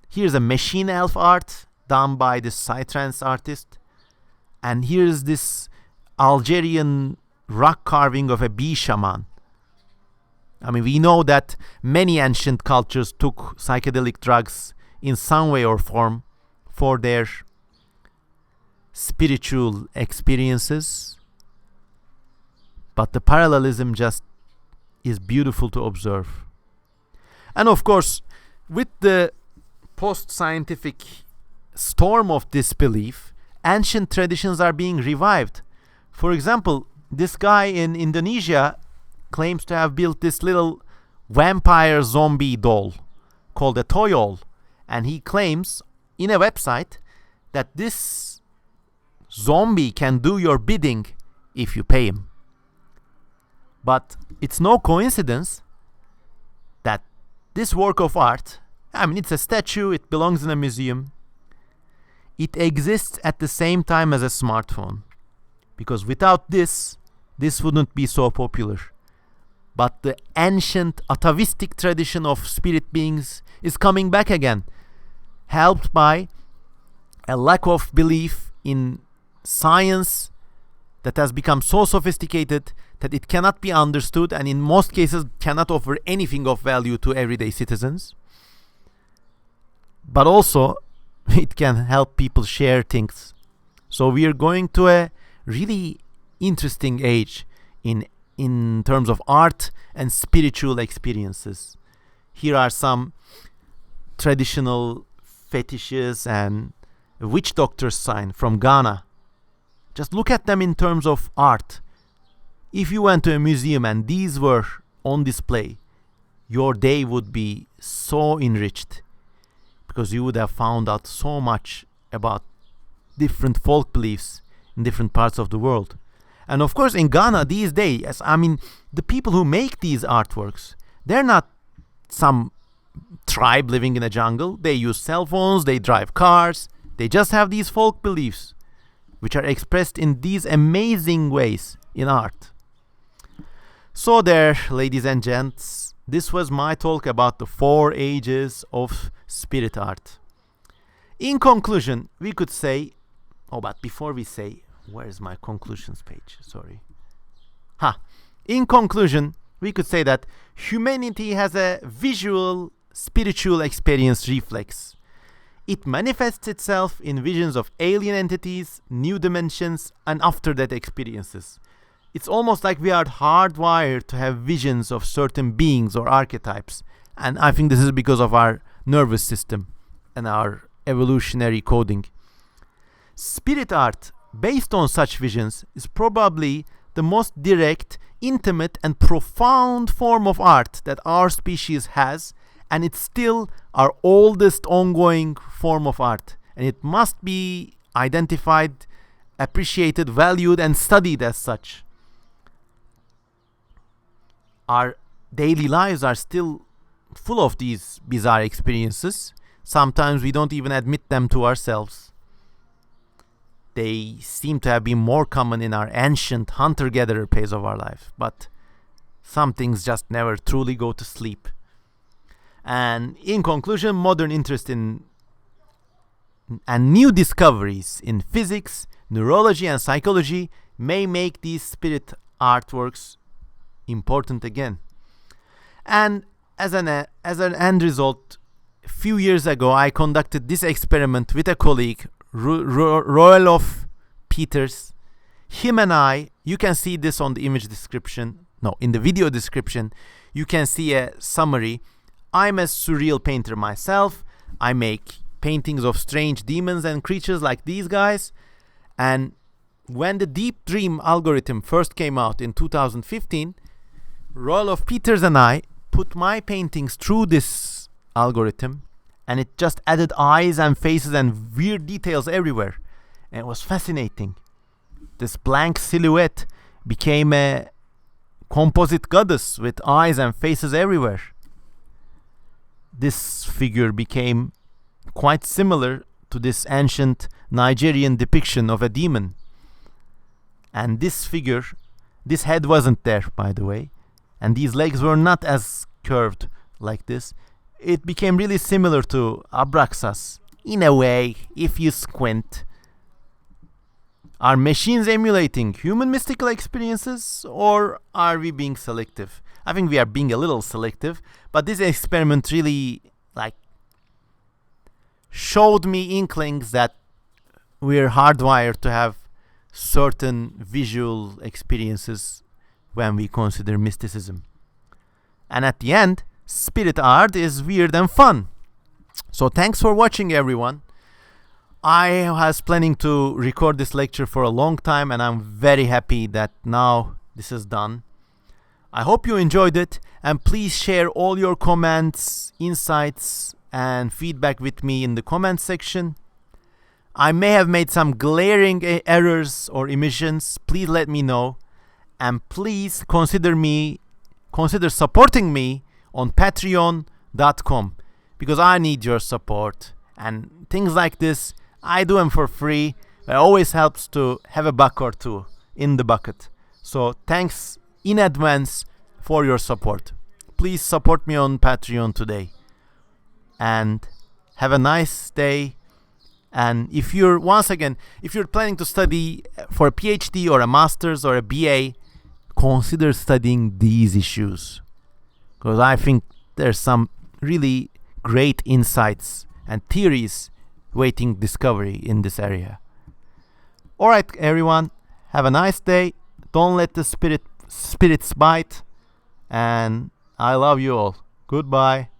Here's a machine elf art done by this psytrance artist, and here's this Algerian rock carving of a bee shaman. I mean, we know that many ancient cultures took psychedelic drugs in some way or form for their spiritual experiences, but the parallelism just is beautiful to observe. And of course, with the post-scientific storm of disbelief, ancient traditions are being revived. For example, this guy in Indonesia claims to have built this little vampire zombie doll called a toyol, and he claims in a website that this zombie can do your bidding if you pay him. But it's no coincidence that this work of art, I mean, it's a statue, it belongs in a museum, it exists at the same time as a smartphone, because without this wouldn't be so popular. But the ancient atavistic tradition of spirit beings is coming back again, helped by a lack of belief in science that has become so sophisticated that it cannot be understood, and in most cases cannot offer anything of value to everyday citizens. But also, it can help people share things. So we are going to a really interesting age in terms of art and spiritual experiences. Here are some traditional fetishes and witch doctor's sign from Ghana. Just look at them in terms of art. If you went to a museum and these were on display, your day would be so enriched, because you would have found out so much about different folk beliefs in different parts of the world. And of course, in Ghana these days, I mean, the people who make these artworks, they're not some tribe living in a jungle. They use cell phones, they drive cars, they just have these folk beliefs, which are expressed in these amazing ways in art. So there, ladies and gents, this was my talk about the 4 ages of spirit art. In conclusion, we could say, but before we say, where's my conclusions page? Sorry. In conclusion, we could say that humanity has a visual spiritual experience reflex. It manifests itself in visions of alien entities, new dimensions, and after-death experiences. It's almost like we are hardwired to have visions of certain beings or archetypes. And I think this is because of our nervous system and our evolutionary coding. Spirit art, based on such visions, is probably the most direct, intimate, and profound form of art that our species has, and it's still our oldest ongoing form of art. And it must be identified, appreciated, valued, and studied as such. Our daily lives are still full of these bizarre experiences. Sometimes we don't even admit them to ourselves. They seem to have been more common in our ancient hunter-gatherer phase of our life, but some things just never truly go to sleep. And in conclusion, modern interest in and new discoveries in physics, neurology, and psychology may make these spirit artworks important again. And as an end result, a few years ago, I conducted this experiment with a colleague, Roelof Peters. Him and I, you can see this on the image description, no, in the video description, you can see a summary. I'm a surreal painter myself. I make paintings of strange demons and creatures like these guys. And when the Deep Dream algorithm first came out in 2015, Roelof Peters and I put my paintings through this algorithm, and it just added eyes and faces and weird details everywhere. And it was fascinating. This blank silhouette became a composite goddess with eyes and faces everywhere. This figure became quite similar to this ancient Nigerian depiction of a demon. And this figure, this head wasn't there, by the way, and these legs were not as curved like this. It became really similar to Abraxas, in a way, if you squint. Are machines emulating human mystical experiences, or are we being selective? I think we are being a little selective, but this experiment really showed me inklings that we're hardwired to have certain visual experiences when we consider mysticism. And at the end, spirit art is weird and fun. So thanks for watching, everyone. I was planning to record this lecture for a long time, and I'm very happy that now this is done. I hope you enjoyed it, and please share all your comments, insights, and feedback with me in the comments section. I may have made some glaring errors or omissions. Please let me know, and please consider supporting me on patreon.com, because I need your support, and things like this I do them for free. It always helps to have a buck or two in the bucket. So thanks in advance for your support. Please support me on Patreon today. And have a nice day. And if you're planning to study for a PhD or a master's or a BA, consider studying these issues, because I think there's some really great insights and theories waiting discovery in this area. Alright, everyone, have a nice day. Don't let the spirits bite, and I love you all. Goodbye.